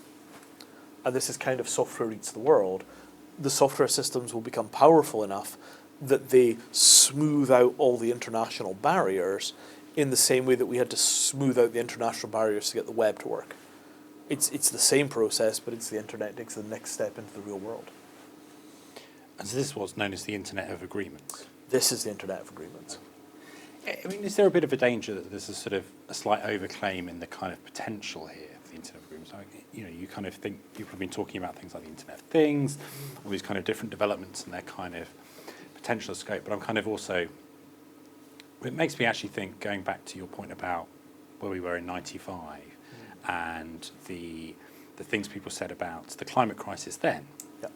And this is kind of software eats the world. The software systems will become powerful enough that they smooth out all the international barriers in the same way that we had to smooth out the international barriers to get the web to work. It's the same process, but it's the internet. It takes the next step into the real world. And so this is what's known as the Internet of Agreements. This is the Internet of Agreements. I mean, is there a bit of a danger that there's a sort of a slight overclaim in the kind of potential here for the Internet of Agreements? Like, you know, you kind of think people have been talking about things like the Internet of Things, all these kind of different developments and their kind of potential scope. But I'm kind of also, it makes me actually think, going back to your point about where we were in '95 and the things people said about the climate crisis then. Yep.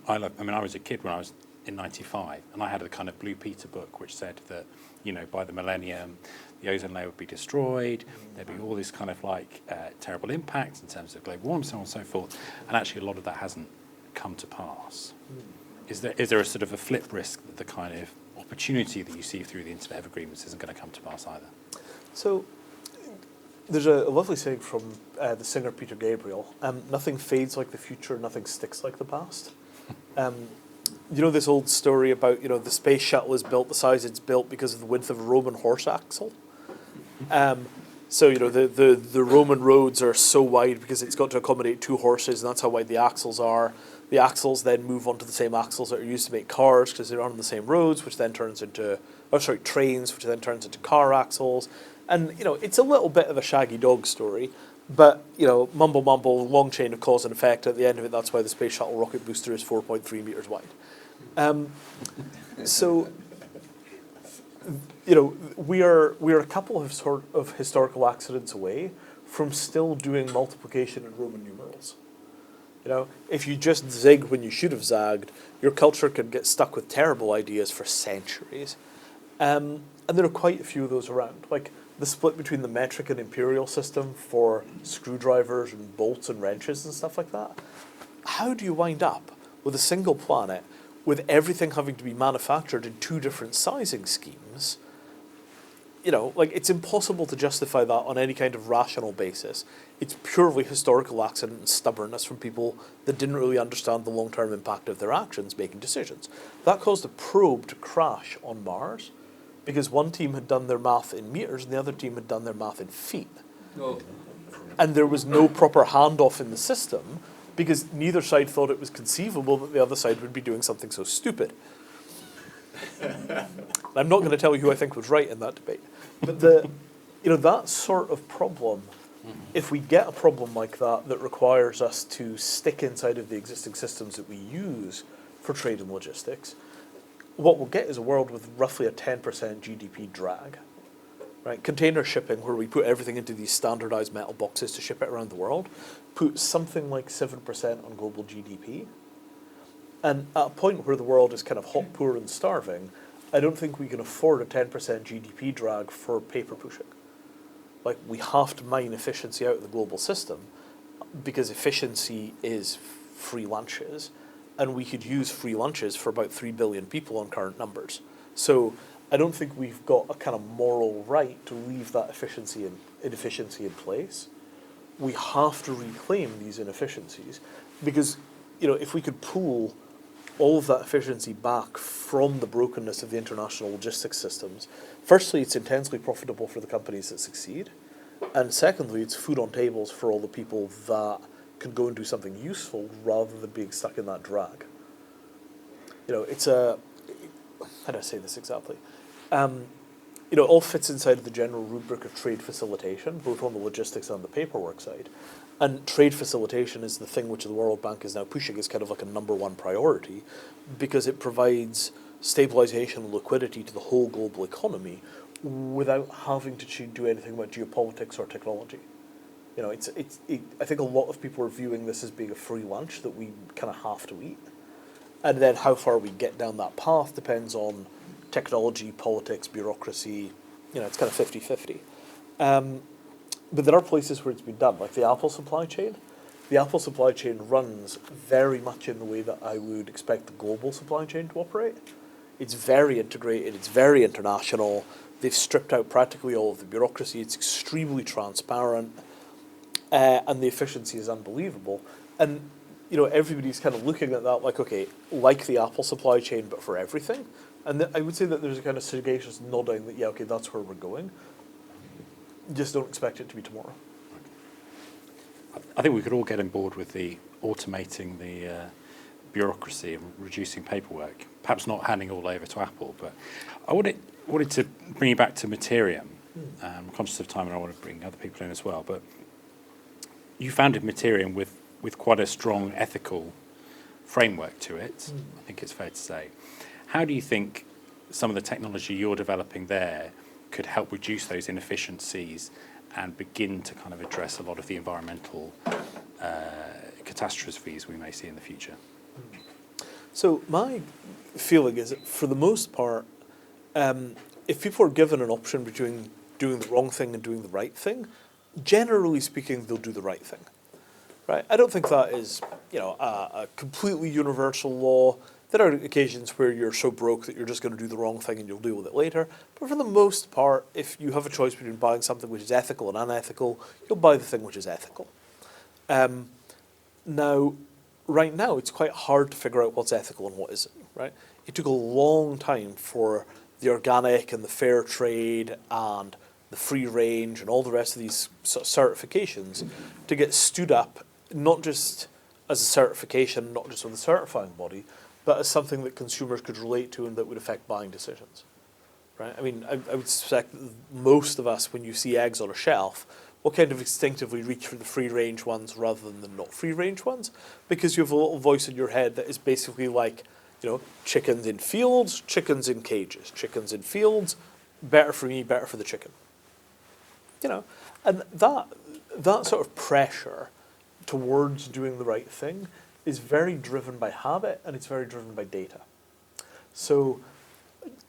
I was a kid when I was in '95, and I had a kind of Blue Peter book which said that, you know, by the millennium, the ozone layer would be destroyed. There'd be all this kind of like terrible impacts in terms of global warming, so on and so forth. And actually, a lot of that hasn't come to pass. Is there a sort of a flip risk that the kind of opportunity that you see through the Internet of Agreements isn't going to come to pass either? So there's a lovely saying from the singer Peter Gabriel, nothing fades like the future, nothing sticks like the past. You know this old story about, you know, the space shuttle is built the size it's built because of the width of a Roman horse axle? So, you know, the Roman roads are so wide because it's got to accommodate 2 horses, and that's how wide the axles are. The axles then move onto the same axles that are used to make cars because they're on the same roads, which then turns into, trains, which then turns into car axles. And, you know, it's a little bit of a shaggy dog story, but, you know, mumble, long chain of cause and effect. At the end of it, that's why the Space Shuttle rocket booster is 4.3 meters wide. So, you know, we are a couple of historical accidents away from still doing multiplication in Roman numerals. You know, if you just zig when you should have zagged, your culture can get stuck with terrible ideas for centuries. And there are quite a few of those around. Like the split between the metric and imperial system for screwdrivers and bolts and wrenches and stuff like that. How do you wind up with a single planet with everything having to be manufactured in 2 different sizing schemes it's impossible to justify that on any kind of rational basis. It's purely historical accident and stubbornness from people that didn't really understand the long-term impact of their actions making decisions. That caused a probe to crash on Mars because one team had done their math in meters and the other team had done their math in feet. Oh. And there was no proper handoff in the system because neither side thought it was conceivable that the other side would be doing something so stupid. I'm not going to tell you who I think was right in that debate. But that sort of problem, if we get a problem like that requires us to stick inside of the existing systems that we use for trade and logistics, what we'll get is a world with roughly a 10% GDP drag. Right? Container shipping, where we put everything into these standardized metal boxes to ship it around the world, puts something like 7% on global GDP. And at a point where the world is kind of hot, poor, and starving, I don't think we can afford a 10% GDP drag for paper pushing. Like, we have to mine efficiency out of the global system because efficiency is free lunches, and we could use free lunches for about 3 billion people on current numbers. So I don't think we've got a kind of moral right to leave that inefficiency in place. We have to reclaim these inefficiencies because, if we could pull all of that efficiency back from the brokenness of the international logistics systems, firstly, it's intensely profitable for the companies that succeed, and secondly, it's food on tables for all the people that can go and do something useful rather than being stuck in that drag. It's how do I say this exactly? It all fits inside of the general rubric of trade facilitation, both on the logistics and the paperwork side. And trade facilitation is the thing which the World Bank is now pushing as kind of like a number one priority because it provides stabilization and liquidity to the whole global economy without having to do anything about geopolitics or technology. I think a lot of people are viewing this as being a free lunch that we kind of have to eat. And then how far we get down that path depends on technology, politics, bureaucracy. It's kind of 50-50. But there are places where it's been done, like the Apple supply chain. The Apple supply chain runs very much in the way that I would expect the global supply chain to operate. It's very integrated, it's very international. They've stripped out practically all of the bureaucracy. It's extremely transparent, and the efficiency is unbelievable. And everybody's kind of looking at that like, okay, like the Apple supply chain, but for everything. And I would say that there's a kind of sagacious nodding that, yeah, okay, that's where we're going. Just don't expect it to be tomorrow. I think we could all get on board with the automating the bureaucracy and reducing paperwork. Perhaps not handing all over to Apple, but I wanted to bring you back to Materium. I'm conscious of time and I want to bring other people in as well. But you founded Materium with quite a strong ethical framework to it, I think it's fair to say. How do you think some of the technology you're developing there could help reduce those inefficiencies and begin to kind of address a lot of the environmental catastrophes we may see in the future? So my feeling is that for the most part, if people are given an option between doing the wrong thing and doing the right thing, generally speaking, they'll do the right thing. Right? I don't think that is, a completely universal law. There are occasions where you're so broke that you're just going to do the wrong thing and you'll deal with it later. But for the most part, if you have a choice between buying something which is ethical and unethical, you'll buy the thing which is ethical. Right now, it's quite hard to figure out what's ethical and what isn't. Right? It took a long time for the organic and the fair trade and the free range and all the rest of these sort of certifications to get stood up, not just as a certification, not just with a certifying body, but as something that consumers could relate to and that would affect buying decisions. Right? I mean, I would suspect that most of us, when you see eggs on a shelf, will kind of instinctively reach for the free-range ones rather than the not free-range ones, because you have a little voice in your head that is basically like, chickens in fields, chickens in cages, chickens in fields, better for me, better for the chicken. And that sort of pressure towards doing the right thing is very driven by habit and it's very driven by data. So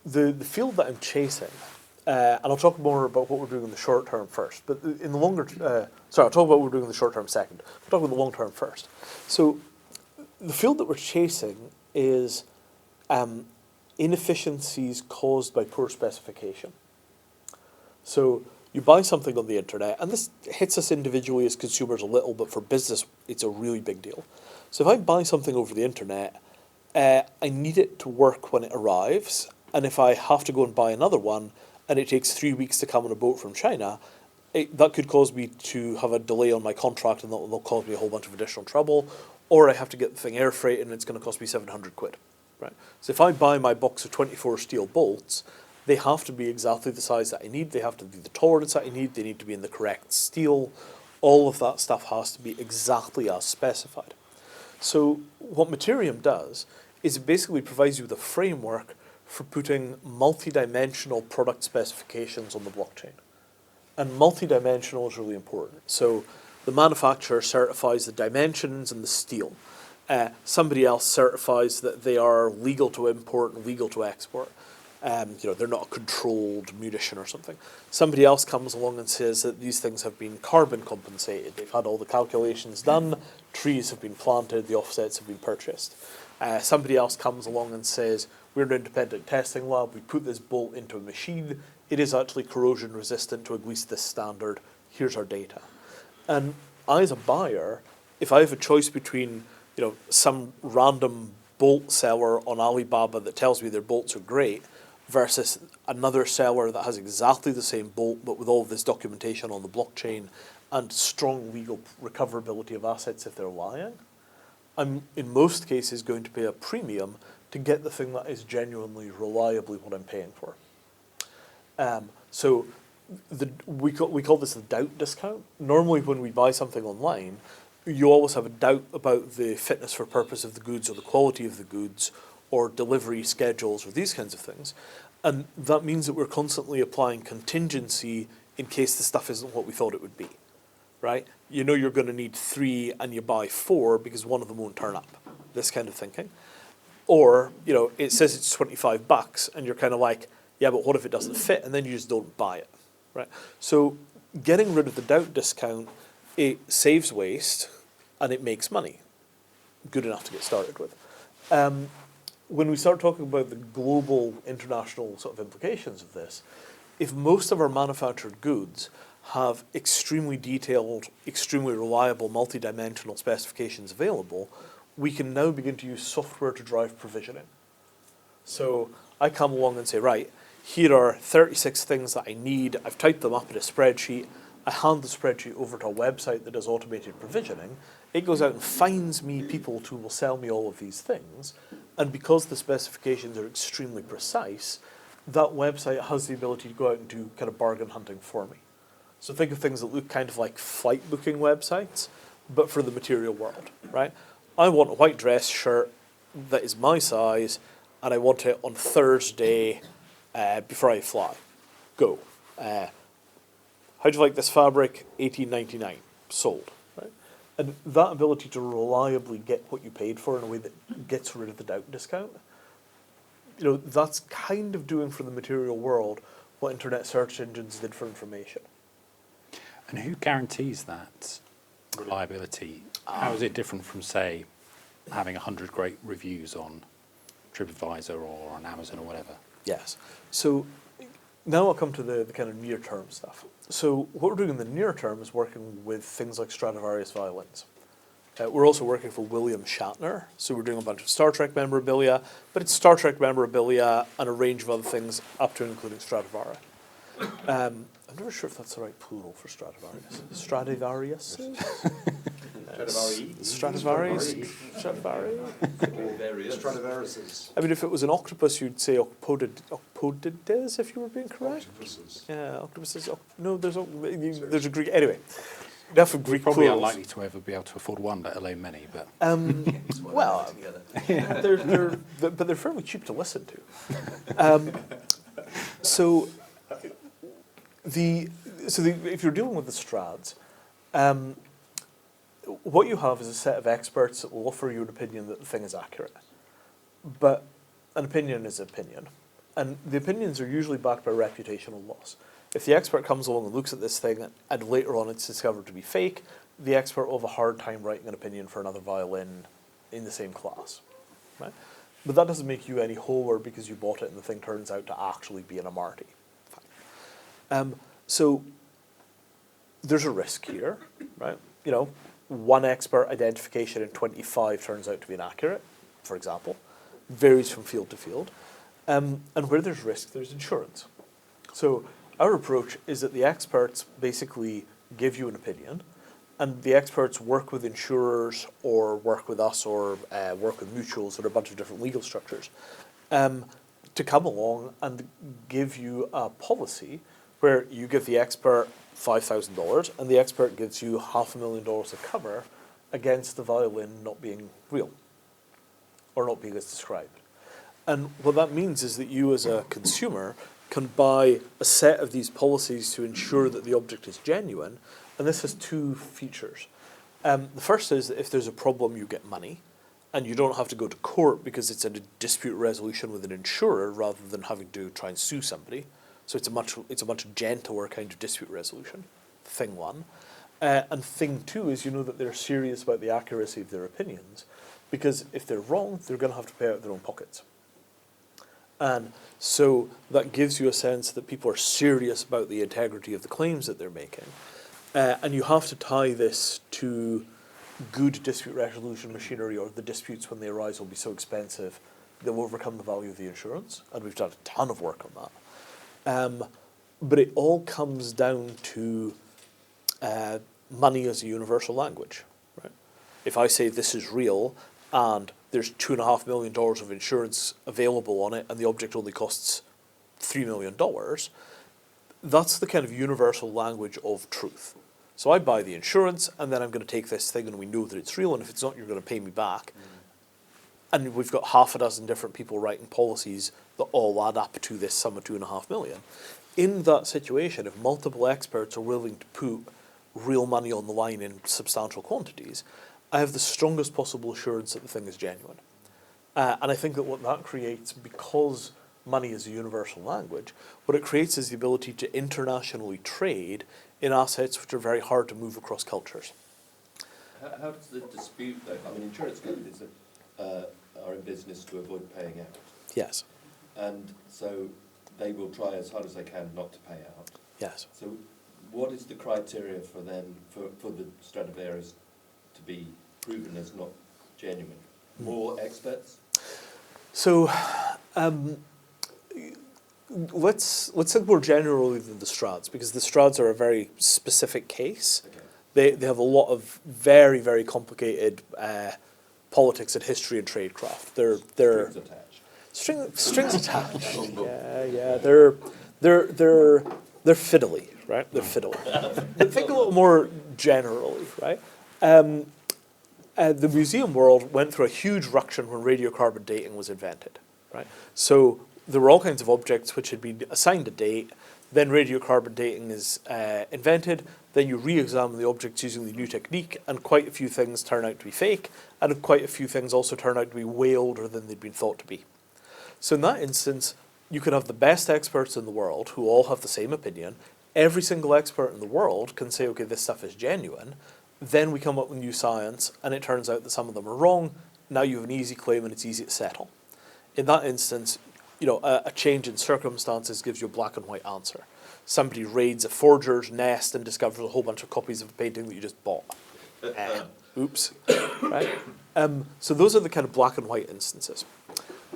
the field that I'm chasing, and I'll talk more about what we're doing in the short term first, but in the longer, I'll talk about what we're doing in the short term second. I'll talk about the long term first. So the field that we're chasing is inefficiencies caused by poor specification. So you buy something on the internet, and this hits us individually as consumers a little, but for business, it's a really big deal. So if I buy something over the internet, I need it to work when it arrives, and if I have to go and buy another one, and it takes 3 weeks to come on a boat from China, that could cause me to have a delay on my contract, and that'll cause me a whole bunch of additional trouble, or I have to get the thing air freighted, and it's going to cost me 700 quid. Right? So if I buy my box of 24 steel bolts, they have to be exactly the size that I need, they have to be the tolerance that I need, they need to be in the correct steel. All of that stuff has to be exactly as specified. So what Materium does is it basically provides you with a framework for putting multi-dimensional product specifications on the blockchain. And multi-dimensional is really important. So the manufacturer certifies the dimensions and the steel. Somebody else certifies that they are legal to import and legal to export. They're not a controlled munition or something. Somebody else comes along and says that these things have been carbon compensated. They've had all the calculations done, trees have been planted, the offsets have been purchased. Somebody else comes along and says, we're an independent testing lab, we put this bolt into a machine, it is actually corrosion resistant to at least this standard, here's our data. And I, as a buyer, if I have a choice between some random bolt seller on Alibaba that tells me their bolts are great, versus another seller that has exactly the same bolt but with all of this documentation on the blockchain and strong legal recoverability of assets if they're lying, I'm in most cases going to pay a premium to get the thing that is genuinely, reliably what I'm paying for. So we call this the doubt discount. Normally when we buy something online, you always have a doubt about the fitness for purpose of the goods or the quality of the goods or delivery schedules or these kinds of things. And that means that we're constantly applying contingency in case the stuff isn't what we thought it would be, right? You know you're going to need 3 and you buy 4 because one of them won't turn up, this kind of thinking. Or, it says it's $25 and you're kind of like, yeah, but what if it doesn't fit? And then you just don't buy it, right? So getting rid of the doubt discount, it saves waste and it makes money. Good enough to get started with. When we start talking about the global, international sort of implications of this, if most of our manufactured goods have extremely detailed, extremely reliable, multi-dimensional specifications available, we can now begin to use software to drive provisioning. So I come along and say, right, here are 36 things that I need. I've typed them up in a spreadsheet. I hand the spreadsheet over to a website that does automated provisioning. It goes out and finds me people who will sell me all of these things. And because the specifications are extremely precise, that website has the ability to go out and do kind of bargain hunting for me. So think of things that look kind of like flight booking websites, but for the material world, right? I want a white dress shirt that is my size, and I want it on Thursday before I fly. Go. How do you like this fabric? $18.99. Sold. Right? And that ability to reliably get what you paid for in a way that gets rid of the doubt discount, that's kind of doing for the material world what internet search engines did for information. And who guarantees that reliability? How is it different from, say, having 100 great reviews on TripAdvisor or on Amazon or whatever? Yes. So now I'll come to the kind of near-term stuff. So what we're doing in the near term is working with things like Stradivarius violins. We're also working for William Shatner, so we're doing a bunch of Star Trek memorabilia, but it's Star Trek memorabilia and a range of other things up to and including Stradivari. I'm never sure if that's the right plural for Stradivarius. Stradivarius? Stradivarius? Stradivari? Stradivariuses. I mean, if it was an octopus, you'd say ocpodides, if you were being correct. Octopuses. Yeah, octopuses. No, there's a Greek. Anyway, enough of Greek Probably plurals. unlikely to ever be able to afford one, let alone many. But Well, but they're fairly cheap to listen to. If you're dealing with the Strads, what you have is a set of experts that will offer you an opinion that the thing is accurate. But an opinion is an opinion. And the opinions are usually backed by reputational loss. If the expert comes along and looks at this thing and later on it's discovered to be fake, the expert will have a hard time writing an opinion for another violin in the same class. Right? But that doesn't make you any wholer because you bought it and the thing turns out to actually be an Amarty. So there's a risk here, right? You know, one expert identification in 25 turns out to be inaccurate, for example. Varies from field to field. And where there's risk, there's insurance. So our approach is that the experts basically give you an opinion, and the experts work with insurers or work with us or work with mutuals or a bunch of different legal structures to come along and give you a policy where you give the expert $5,000 and the expert gives you $500,000 of cover against the violin not being real or not being as described. And what that means is that you as a consumer can buy a set of these policies to ensure that the object is genuine, and this has two features. The first is that if there's a problem, you get money, and you don't have to go to court because it's a dispute resolution with an insurer rather than having to try and sue somebody. So it's a much gentler kind of dispute resolution, thing one. And thing two is you know that they're serious about the accuracy of their opinions, because if they're wrong, they're going to have to pay out their own pockets. And so that gives you a sense that people are serious about the integrity of the claims that they're making. And you have to tie this to good dispute resolution machinery, or the disputes when they arise will be so expensive they'll overcome the value of the insurance. And we've done a ton of work on that. But it all comes down to money as a universal language. Right? If I say this is real and there's $2.5 million of insurance available on it and the object only costs $3 million, that's the kind of universal language of truth. So I buy the insurance and then I'm going to take this thing and we know that it's real, and if it's not, you're going to pay me back. And we've got half a dozen different people writing policies that all add up to this sum of $2.5 million. In that situation, if multiple experts are willing to put real money on the line in substantial quantities, I have the strongest possible assurance that the thing is genuine. And I think that what that creates, because money is a universal language, what it creates is the ability to internationally trade in assets which are very hard to move across cultures. How does the dispute, though? I mean, insurance companies are in business to avoid paying out. Yes. And so they will try as hard as they can not to pay out. Yes. So what is the criteria for them, for the Stradivarius to be proven as not genuine? More experts? So let's think more generally than the Strads, because the Strads are a very specific case. Okay. They have a lot of very, very complicated politics and history and tradecraft. They're Strings attached. strings attached. Yeah. They're fiddly, right? They're fiddly. But think a little more generally, right? The museum world went through a huge ruction when radiocarbon dating was invented, right? So there were all kinds of objects which had been assigned a date, then radiocarbon dating is invented, then you re-examine the objects using the new technique, and quite a few things turn out to be fake, and quite a few things also turn out to be way older than they'd been thought to be. So in that instance, you could have the best experts in the world who all have the same opinion. Every single expert in the world can say, okay, this stuff is genuine. Then we come up with new science, and it turns out that some of them are wrong. Now you have an easy claim, and it's easy to settle. In that instance, you know, a change in circumstances gives you a black and white answer. Somebody raids a forger's nest and discovers a whole bunch of copies of a painting that you just bought. Oops. Right? So those are the kind of black and white instances.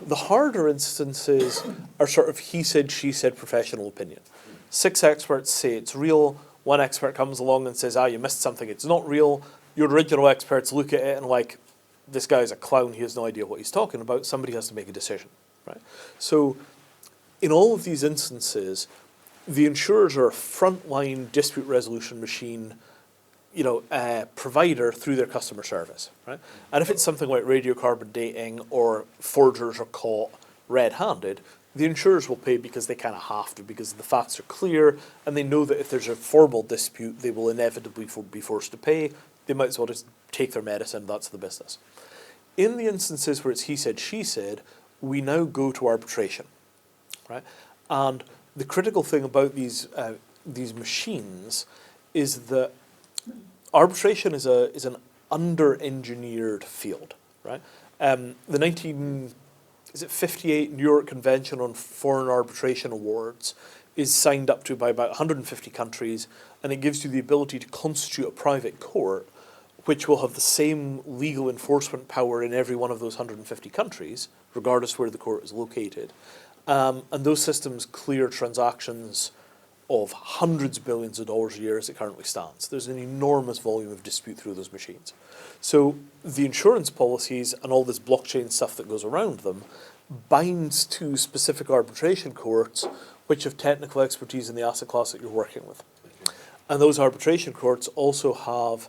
The harder instances are sort of he said, she said professional opinion. 6 experts say it's real. One expert comes along and says, you missed something, it's not real. Your original experts look at it and like, this guy's a clown, he has no idea what he's talking about. Somebody has to make a decision, right? So in all of these instances, the insurers are a frontline dispute resolution machine, you know, provider through their customer service, right? And if it's something like radiocarbon dating or forgers are caught red-handed, the insurers will pay because they kind of have to, because the facts are clear and they know that if there's a formal dispute, they will inevitably be forced to pay. They might as well just take their medicine, that's the business. In the instances where it's he said, she said, we now go to arbitration, right? And the critical thing about these machines is that arbitration is an under-engineered field, right? The 58 New York Convention on Foreign Arbitration Awards is signed up to by about 150 countries, and it gives you the ability to constitute a private court which will have the same legal enforcement power in every one of those 150 countries, regardless where the court is located. And those systems clear transactions of hundreds of billions of dollars a year as it currently stands. There's an enormous volume of dispute through those machines. So the insurance policies and all this blockchain stuff that goes around them binds to specific arbitration courts which have technical expertise in the asset class that you're working with. And those arbitration courts also have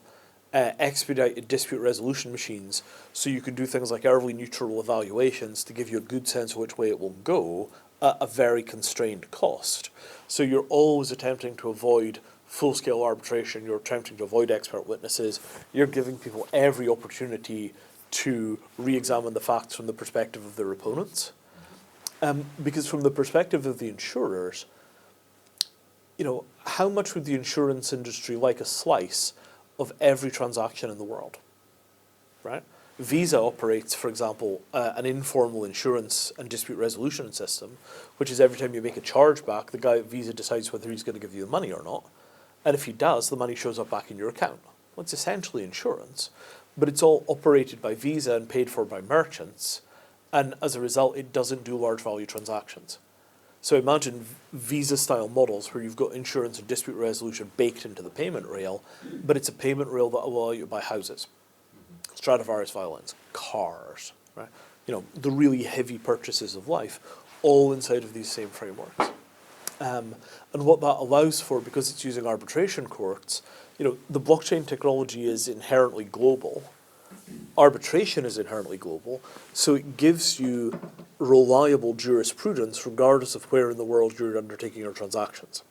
expedited dispute resolution machines, so you can do things like early neutral evaluations to give you a good sense of which way it will go at a very constrained cost. So you're always attempting to avoid full-scale arbitration, you're attempting to avoid expert witnesses, you're giving people every opportunity to re-examine the facts from the perspective of their opponents. Because from the perspective of the insurers, you know, how much would the insurance industry like a slice of every transaction in the world, right? Visa operates, for example, an informal insurance and dispute resolution system, which is every time you make a chargeback, the guy at Visa decides whether he's going to give you the money or not. And if he does, the money shows up back in your account. Well, it's essentially insurance, but it's all operated by Visa and paid for by merchants. And as a result, it doesn't do large value transactions. So imagine Visa-style models where you've got insurance and dispute resolution baked into the payment rail, but it's a payment rail that will allow you to buy houses, Stradivarius violins, cars, right? You know, the really heavy purchases of life, all inside of these same frameworks. And what that allows for, because it's using arbitration courts, you know, the blockchain technology is inherently global. Arbitration is inherently global, so it gives you reliable jurisprudence regardless of where in the world you're undertaking your transactions.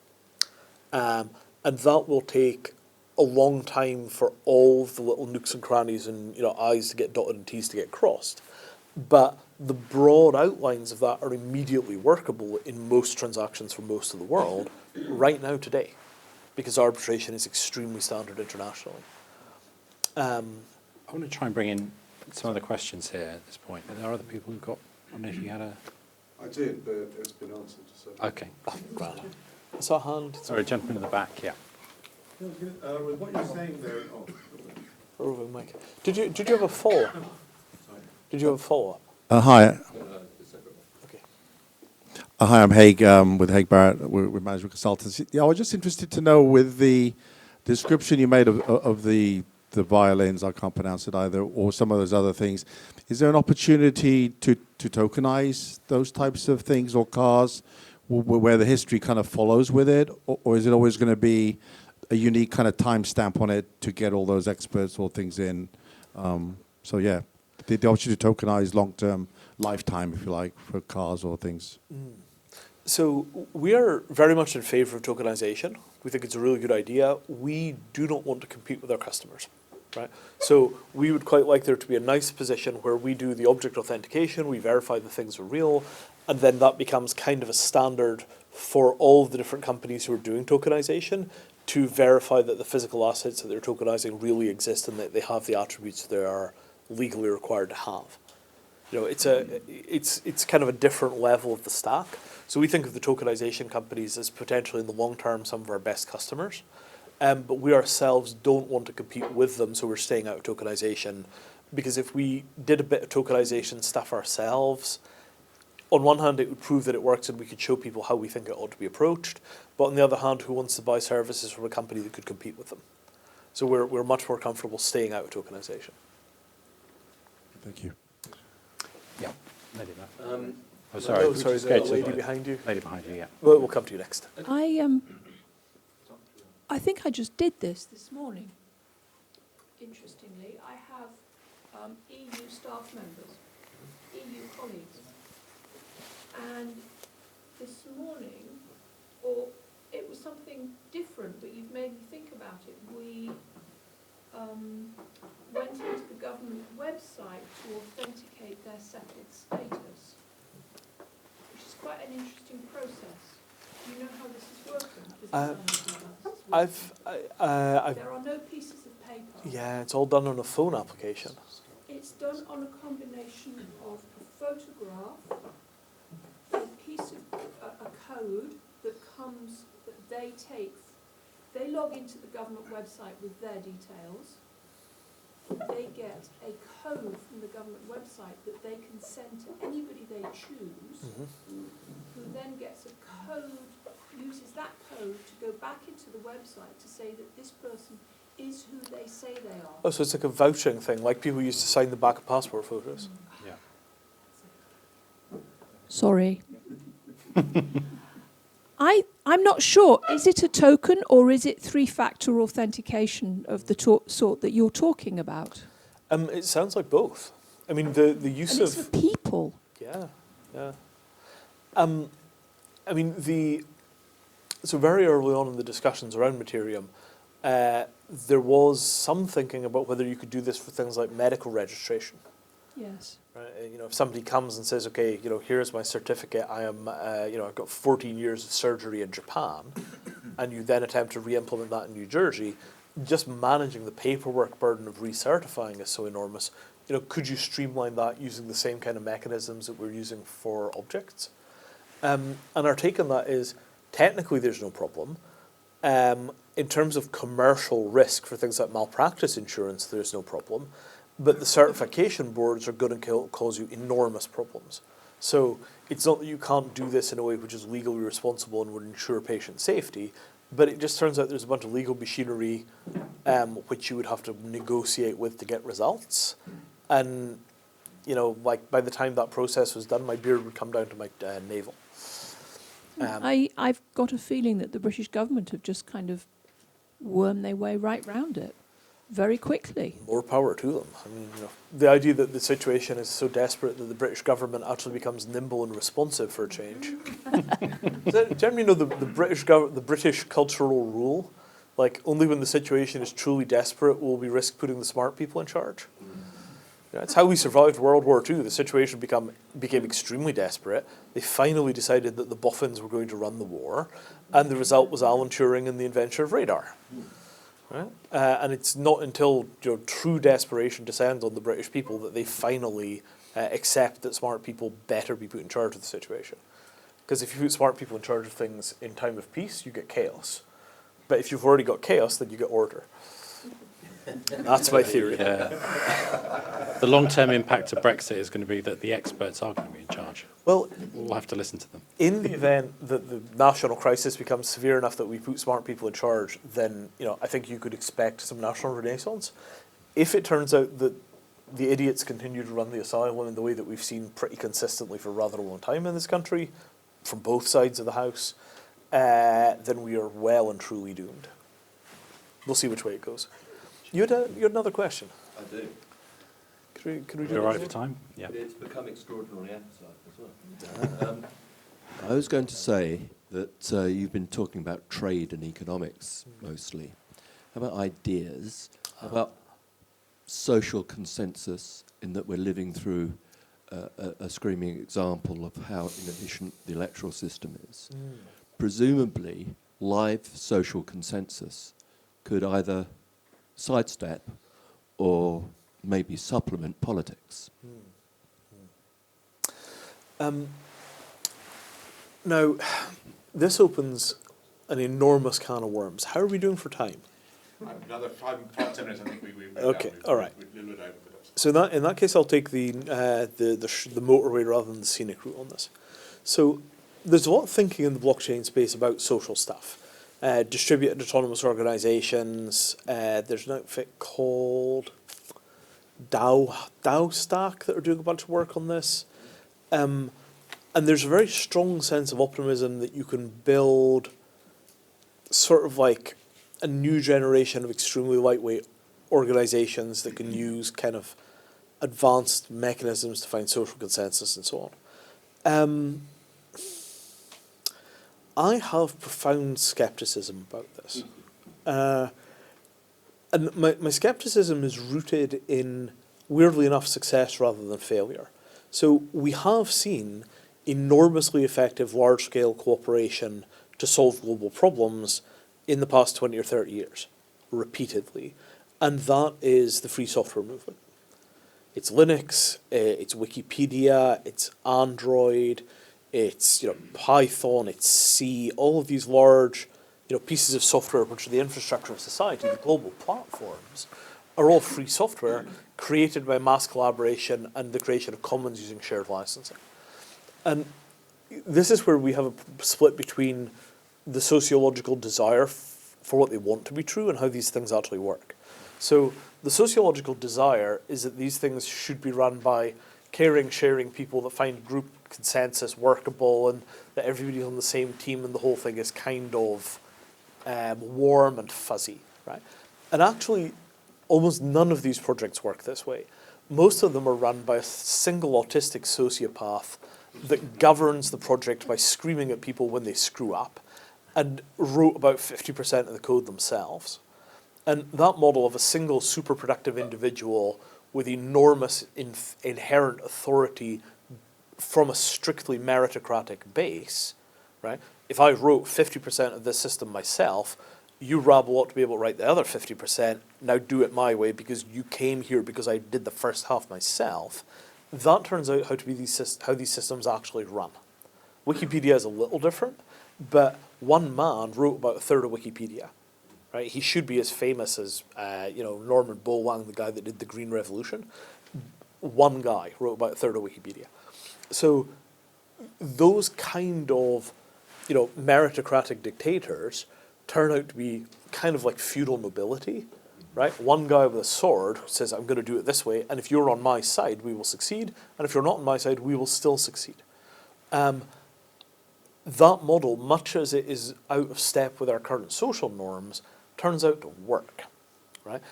And that will take a long time for all of the little nooks and crannies and, you know, I's to get dotted and T's to get crossed. But the broad outlines of that are immediately workable in most transactions from most of the world right now today, because arbitration is extremely standard internationally. I want to try and bring in some of the questions here at this point. Are there other people who've got, I don't know if you had a... I did, but it's been answered. So. Okay. Oh, grand. Is that a hand? Sorry, gentleman in the back, yeah. With what you're saying there... Over the mic. Did you have a follow-up? Did you have a follow-up? Hi. Okay. Hi, I'm Haig with Haig Barrett with Management Consultants. Yeah, I was just interested to know with the description you made of the violins, I can't pronounce it either, or some of those other things. Is there an opportunity to tokenize those types of things or cars where the history kind of follows with it? Or is it always going to be a unique kind of timestamp on it to get all those experts or things in? So yeah, the opportunity to tokenize long-term lifetime, if you like, for cars or things. So we are very much in favour of tokenization. We think it's a really good idea. We do not want to compete with our customers, right? So we would quite like there to be a nice position where we do the object authentication, we verify the things are real, and then that becomes kind of a standard for all of the different companies who are doing tokenization to verify that the physical assets that they're tokenizing really exist and that they have the attributes they are legally required to have. You know, it's kind of a different level of the stack. So we think of the tokenization companies as potentially in the long term some of our best customers, but we ourselves don't want to compete with them, so we're staying out of tokenization. Because if we did a bit of tokenization stuff ourselves, on one hand it would prove that it works and we could show people how we think it ought to be approached, but on the other hand, who wants to buy services from a company that could compete with them? So we're much more comfortable staying out of tokenization. Thank you. Yeah, lady back. Oh, sorry, sorry, the lady behind you. Lady behind you, yeah. We'll come to you next. I think I just did this morning. Interestingly, I have EU staff members, EU colleagues, and this morning, or it was something different, but you've made me think about it. We went into the government website to authenticate their settled status, which is quite an interesting process. Do you know how this is working? There are no pieces of paper. Yeah, it's all done on a phone application. It's done on a combination of a photograph, a piece of a code that comes becomes that they log into the government website with their details. They get a code from the government website that they can send to anybody they choose, who then gets a code, uses that code to go back into the website to say that this person is who they say they are. Oh, so it's like a vouching thing, like people used to sign the back of passport photos. Yeah. Sorry. I'm not sure. Is it a token or is it three-factor authentication of the sort that you're talking about? It sounds like both. I mean, the use And it's of... for people. Yeah, yeah. I mean, so very early on in the discussions around Materium, there was some thinking about whether you could do this for things like medical registration. Yes. Right? You know, if somebody comes and says, okay, you know, here's my certificate, I am, you know, I've got 14 years of surgery in Japan, and you then attempt to re-implement that in New Jersey, just managing the paperwork burden of recertifying is so enormous. You know, could you streamline that using the same kind of mechanisms that we're using for objects? And our take on that is, technically there's no problem. In terms of commercial risk for things like malpractice insurance, there's no problem. But the certification boards are going to cause you enormous problems. So it's not that you can't do this in a way which is legally responsible and would ensure patient safety, but it just turns out there's a bunch of legal machinery which you would have to negotiate with to get results. And, you know, like by the time that process was done, my beard would come down to my navel. I've got a feeling that the British government have just kind of wormed their way right round it very quickly. More power to them. I mean, you know, the idea that the situation is so desperate that the British government actually becomes nimble and responsive for a change. Generally, you know, the British cultural rule, like only when the situation is truly desperate will we risk putting the smart people in charge. You know, it's how we survived World War II. The situation became extremely desperate. They finally decided that the boffins were going to run the war, and the result was Alan Turing and the invention of radar. Right? And it's not until, you know, true desperation descends on the British people that they finally accept that smart people better be put in charge of the situation. Because if you put smart people in charge of things in time of peace, you get chaos. But if you've already got chaos, then you get order. That's my theory. The long-term impact of Brexit is going to be that the experts are going to be in charge. Well, We'll have to listen to them. in the event that the national crisis becomes severe enough that we put smart people in charge, then, you know, I think you could expect some national renaissance. If it turns out that the idiots continue to run the asylum in the way that we've seen pretty consistently for a rather long time in this country, from both sides of the house, then we are well and truly doomed. We'll see which way it goes. You had another question. I do. Could we do We're all right that? for time? Yeah. It's become extraordinary appetite as well. I was going to say that you've been talking about trade and economics mostly. How about ideas? How about social consensus, in that we're living through a screaming example of how inefficient the electoral system is? Presumably, live social consensus could either sidestep or maybe supplement politics. Now, this opens an enormous can of worms. How are we doing for time? Another 5-10 minutes, I think we've Okay, all right. We've little bit over, but that's So in that case, I'll take the motorway rather than the scenic route on this. So there's a lot of thinking in the blockchain space about social stuff. Distributed autonomous organizations. There's an outfit called DAO Stack that are doing a bunch of work on this. And there's a very strong sense of optimism that you can build sort of like a new generation of extremely lightweight organizations that can use kind of advanced mechanisms to find social consensus and so on. I have profound skepticism about this. And my skepticism is rooted in, weirdly enough, success rather than failure. So we have seen enormously effective large-scale cooperation to solve global problems in the past 20 or 30 years, repeatedly. And that is the free software movement. It's Linux, it's Wikipedia, it's Android, it's Python, it's C, all of these large pieces of software which are the infrastructure of society, the global platforms, are all free software created by mass collaboration and the creation of commons using shared licensing. And this is where we have a split between the sociological desire for what they want to be true and how these things actually work. So the sociological desire is that these things should be run by caring, sharing people that find group consensus workable and that everybody's on the same team and the whole thing is kind of warm and fuzzy, right? And actually, almost none of these projects work this way. Most of them are run by a single autistic sociopath that governs the project by screaming at people when they screw up and wrote about 50% of the code themselves. And that model of a single super productive individual with enormous inherent authority from a strictly meritocratic base, right? If I wrote 50% of this system myself, you, Rob, ought to be able to write the other 50%, now do it my way because you came here because I did the first half myself. That turns out how these systems actually run. Wikipedia is a little different, but one man wrote about a third of Wikipedia. Right? He should be as famous as Norman Bowang, the guy that did the Green Revolution. One guy wrote about a third of Wikipedia. So those kind of meritocratic dictators turn out to be kind of like feudal nobility, right? One guy with a sword says, I'm going to do it this way, and if you're on my side, we will succeed, and if you're not on my side, we will still succeed. That model, much as it is out of step with our current social norms, turns out to work, right?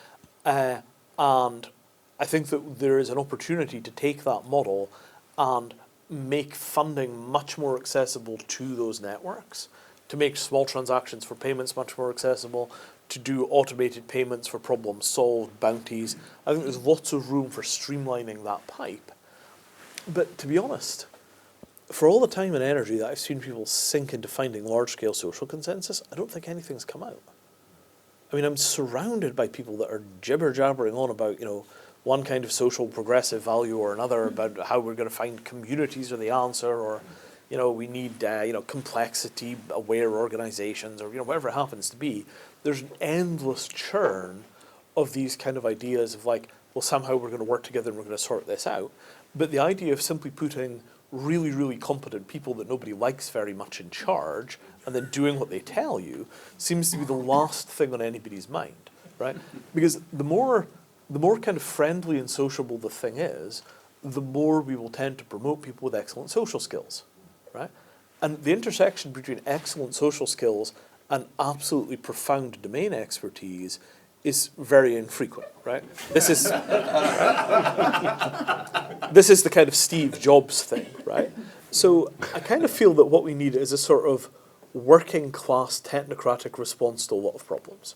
And I think that there is an opportunity to take that model and make funding much more accessible to those networks, to make small transactions for payments much more accessible, to do automated payments for problems solved, bounties. I think there's lots of room for streamlining that pipe. But to be honest, for all the time and energy that I've seen people sink into finding large-scale social consensus, I don't think anything's come out. I mean, I'm surrounded by people that are jibber-jabbering on about, one kind of social progressive value or another, about how we're going to find communities are the answer, or, we need, complexity-aware organizations, or, whatever it happens to be. There's an endless churn of these kind of ideas of like, well, somehow we're going to work together and we're going to sort this out. But the idea of simply putting really, really competent people that nobody likes very much in charge and then doing what they tell you seems to be the last thing on anybody's mind, right? Because the more kind of friendly and sociable the thing is, the more we will tend to promote people with excellent social skills, right? And the intersection between excellent social skills and absolutely profound domain expertise is very infrequent, right? This is this is the kind of Steve Jobs thing, right? So I kind of feel that what we need is a sort of working class technocratic response to a lot of problems,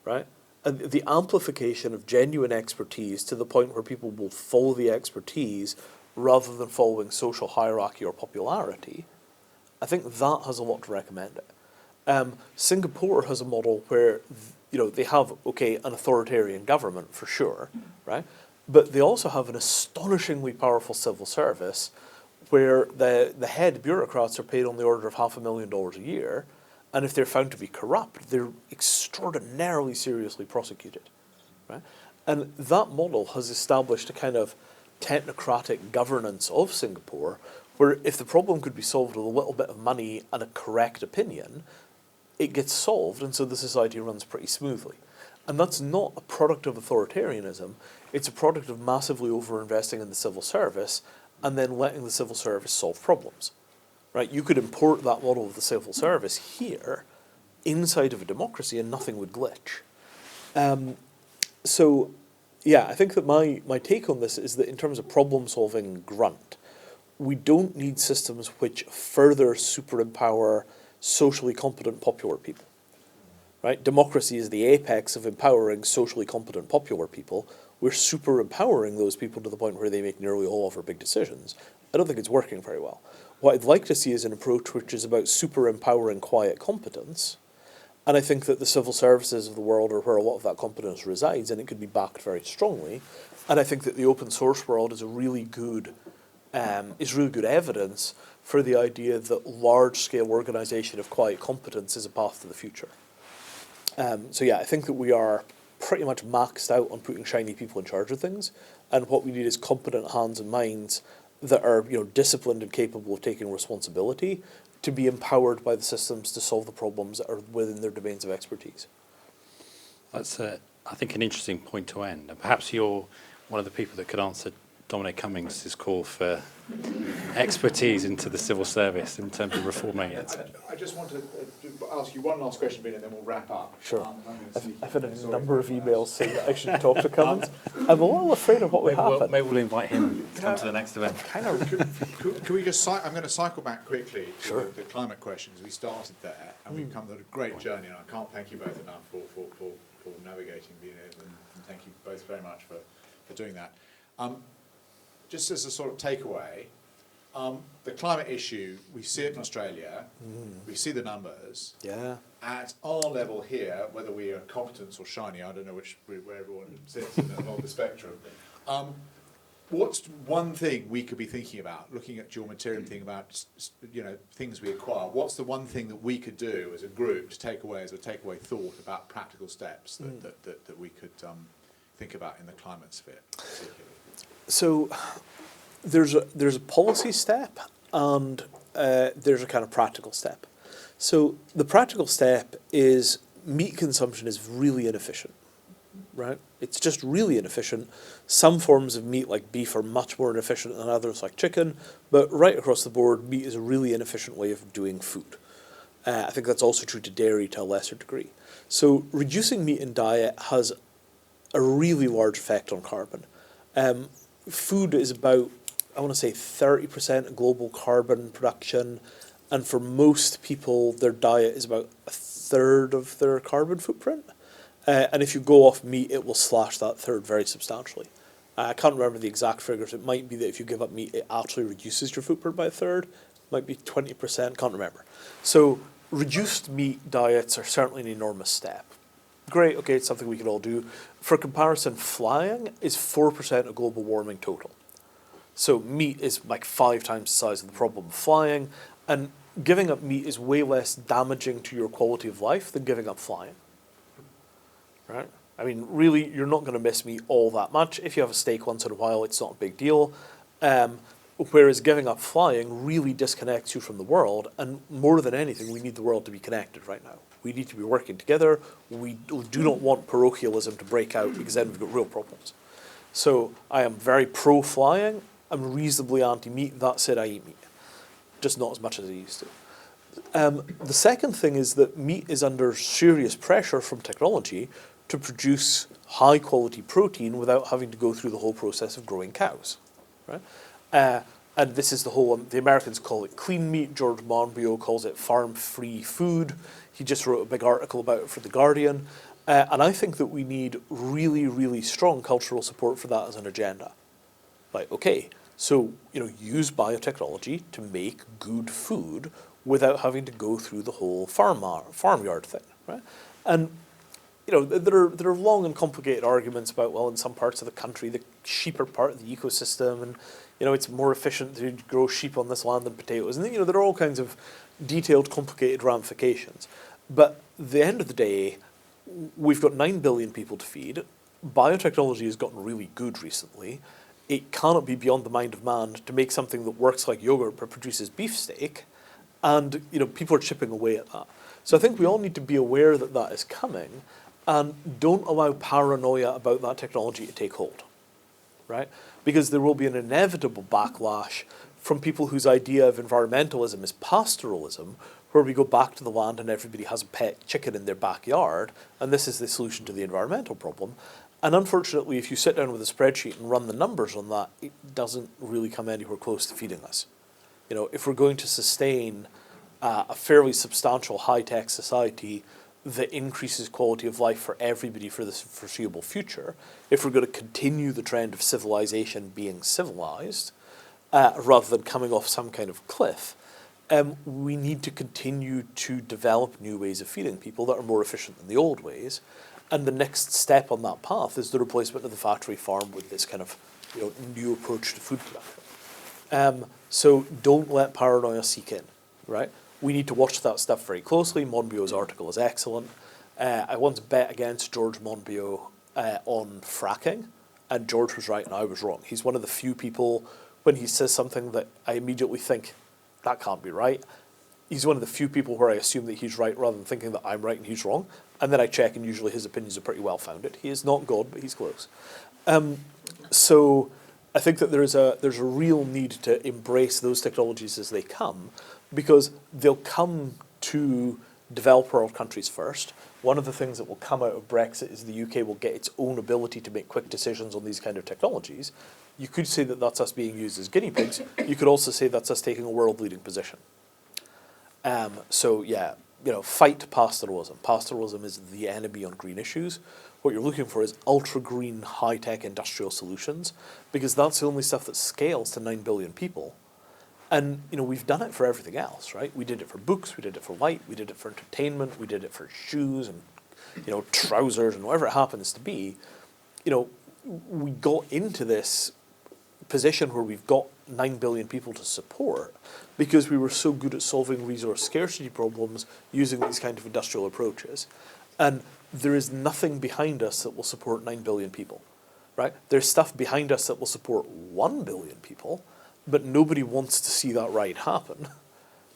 right? And the amplification of genuine expertise to the point where people will follow the expertise rather than following social hierarchy or popularity, I think that has a lot to recommend it. Singapore has a model where they have, an authoritarian government for sure, right? But they also have an astonishingly powerful civil service where the head bureaucrats are paid on the order of $500,000 a year, and if they're found to be corrupt, they're extraordinarily seriously prosecuted, right? And that model has established a kind of technocratic governance of Singapore where if the problem could be solved with a little bit of money and a correct opinion, it gets solved, and so the society runs pretty smoothly. And that's not a product of authoritarianism. It's a product of massively overinvesting in the civil service and then letting the civil service solve problems. Right? You could import that model of the civil service here inside of a democracy and nothing would glitch. I think that my take on this is that in terms of problem-solving grunt, we don't need systems which further super-empower socially competent popular people. Right? Democracy is the apex of empowering socially competent popular people. We're super-empowering those people to the point where they make nearly all of our big decisions. I don't think it's working very well. What I'd like to see is an approach which is about super-empowering quiet competence, and I think that the civil services of the world are where a lot of that competence resides, and it could be backed very strongly. And I think that the open source world is a really good is really good evidence for the idea that large-scale organisation of quiet competence is a path to the future. So yeah, I think that we are pretty much maxed out on putting shiny people in charge of things, and what we need is competent hands and minds that are, disciplined and capable of taking responsibility to be empowered by the systems to solve the problems that are within their domains of expertise. That's, I think, an interesting point to end. And perhaps you're one of the people that could answer Dominic Cummings' call for expertise into the civil service in terms of reforming it. I just want to ask you one last question, Ben, and then we'll wrap up. Sure. I've had a number of emails saying that I should talk to Cummins. I'm a little afraid of what would happen. Maybe we'll invite him to come to the next event. Can we just, I'm going to cycle back quickly to Sure. the climate questions. We started there, and we've come on a great journey, and I can't thank you both enough for navigating being here, and thank you both very much for doing that. Just as a sort of takeaway, the climate issue, we see it in Australia, we see the numbers. Yeah. At our level here, whether we are competence or shiny, I don't know where everyone sits along the spectrum. What's one thing we could be thinking about, looking at your material thing about, things we acquire? What's the one thing that we could do as a group to take away as a takeaway thought about practical steps that we could think about in the climate sphere, particularly? So there's a policy step and there's a kind of practical step. So the practical step is meat consumption is really inefficient, right? It's just really inefficient. Some forms of meat like beef are much more inefficient than others like chicken, but right across the board, meat is a really inefficient way of doing food. I think that's also true to dairy to a lesser degree. So reducing meat in diet has a really large effect on carbon. Food is about, I want to say, 30% of global carbon production, and for most people, their diet is about a third of their carbon footprint. And if you go off meat, it will slash that third very substantially. I can't remember the exact figures. It might be that if you give up meat, it actually reduces your footprint by a third. It might be 20%, can't remember. So reduced meat diets are certainly an enormous step. Great, okay, it's something we can all do. For comparison, flying is 4% of global warming total. So meat is like 5 times the size of the problem of flying, and giving up meat is way less damaging to your quality of life than giving up flying. Right? I mean, really, you're not going to miss meat all that much. If you have a steak once in a while, it's not a big deal. Whereas giving up flying really disconnects you from the world, and more than anything, we need the world to be connected right now. We need to be working together. We do not want parochialism to break out, because then we've got real problems. So I am very pro-flying. I'm reasonably anti-meat. That said, I eat meat, just not as much as I used to. The second thing is that meat is under serious pressure from technology to produce high-quality protein without having to go through the whole process of growing cows, right? And this is the whole, the Americans call it clean meat. George Monbiot calls it farm-free food. He just wrote a big article about it for The Guardian. And I think that we need really, really strong cultural support for that as an agenda. Like, okay, so, use biotechnology to make good food without having to go through the whole farmyard thing, right? And, there are long and complicated arguments about, well, in some parts of the country, the sheep are part of the ecosystem, and, it's more efficient to grow sheep on this land than potatoes. And, there are all kinds of detailed, complicated ramifications. But at the end of the day, we've got 9 billion people to feed. Biotechnology has gotten really good recently. It cannot be beyond the mind of man to make something that works like yogurt but produces beefsteak. And, people are chipping away at that. So I think we all need to be aware that that is coming, and don't allow paranoia about that technology to take hold, right? Because there will be an inevitable backlash from people whose idea of environmentalism is pastoralism, where we go back to the land and everybody has a pet chicken in their backyard, and this is the solution to the environmental problem. And unfortunately, if you sit down with a spreadsheet and run the numbers on that, it doesn't really come anywhere close to feeding us. If we're going to sustain a fairly substantial high-tech society that increases quality of life for everybody for the foreseeable future, if we're going to continue the trend of civilization being civilized, rather than coming off some kind of cliff, we need to continue to develop new ways of feeding people that are more efficient than the old ways. And the next step on that path is the replacement of the factory farm with this kind of new approach to food production. So don't let paranoia seek in, right? We need to watch that stuff very closely. Monbiot's article is excellent. I once bet against George Monbiot on fracking, and George was right and I was wrong. He's one of the few people, when he says something that I immediately think, that can't be right, he's one of the few people where I assume that he's right rather than thinking that I'm right and he's wrong. And then I check, and usually his opinions are pretty well founded. He is not God, but he's close. So I think that there's a real need to embrace those technologies as they come, because they'll come to developed world countries first. One of the things that will come out of Brexit is the UK will get its own ability to make quick decisions on these kind of technologies. You could say that that's us being used as guinea pigs. You could also say that's us taking a world-leading position. So yeah, fight pastoralism. Pastoralism is the enemy on green issues. What you're looking for is ultra-green, high-tech industrial solutions, because that's the only stuff that scales to 9 billion people. And, we've done it for everything else, right? We did it for books, we did it for light, we did it for entertainment, we did it for shoes and, trousers and whatever it happens to be. We got into this position where we've got 9 billion people to support because we were so good at solving resource scarcity problems using these kind of industrial approaches. And there is nothing behind us that will support 9 billion people, right? There's stuff behind us that will support 1 billion people, but nobody wants to see that ride happen,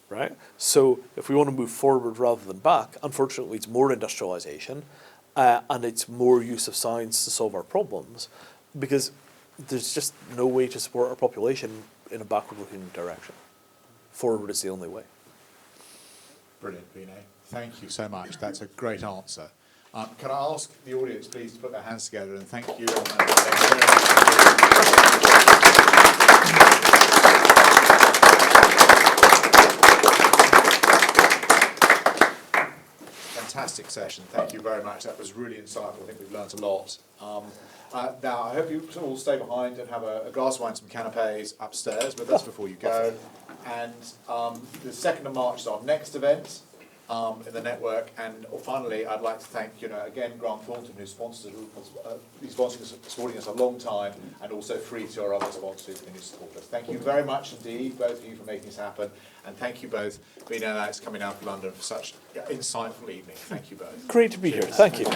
right? So if we want to move forward rather than back, unfortunately it's more industrialization and it's more use of science to solve our problems, because there's just no way to support our population in a backward-looking direction. Forward is the only way. Brilliant, Vinay. Thank you so much. That's a great answer. Can I ask the audience, please, to put their hands together and thank you. Fantastic session. Thank you very much. That was really insightful. I think we've learned a lot. Now, I hope you all stay behind and have a glass of wine and some canapes upstairs with us before you go. And the 2nd of March is our next event in the network. And finally, I'd like to thank, again, Grant Thornton, who's supporting us a long time, and also free to our other sponsors who support us. Thank you very much indeed, both of you, for making this happen. And thank you both, Vinay and Alex, coming out to London for such an insightful evening. Thank you both. Great to be here. Thank you.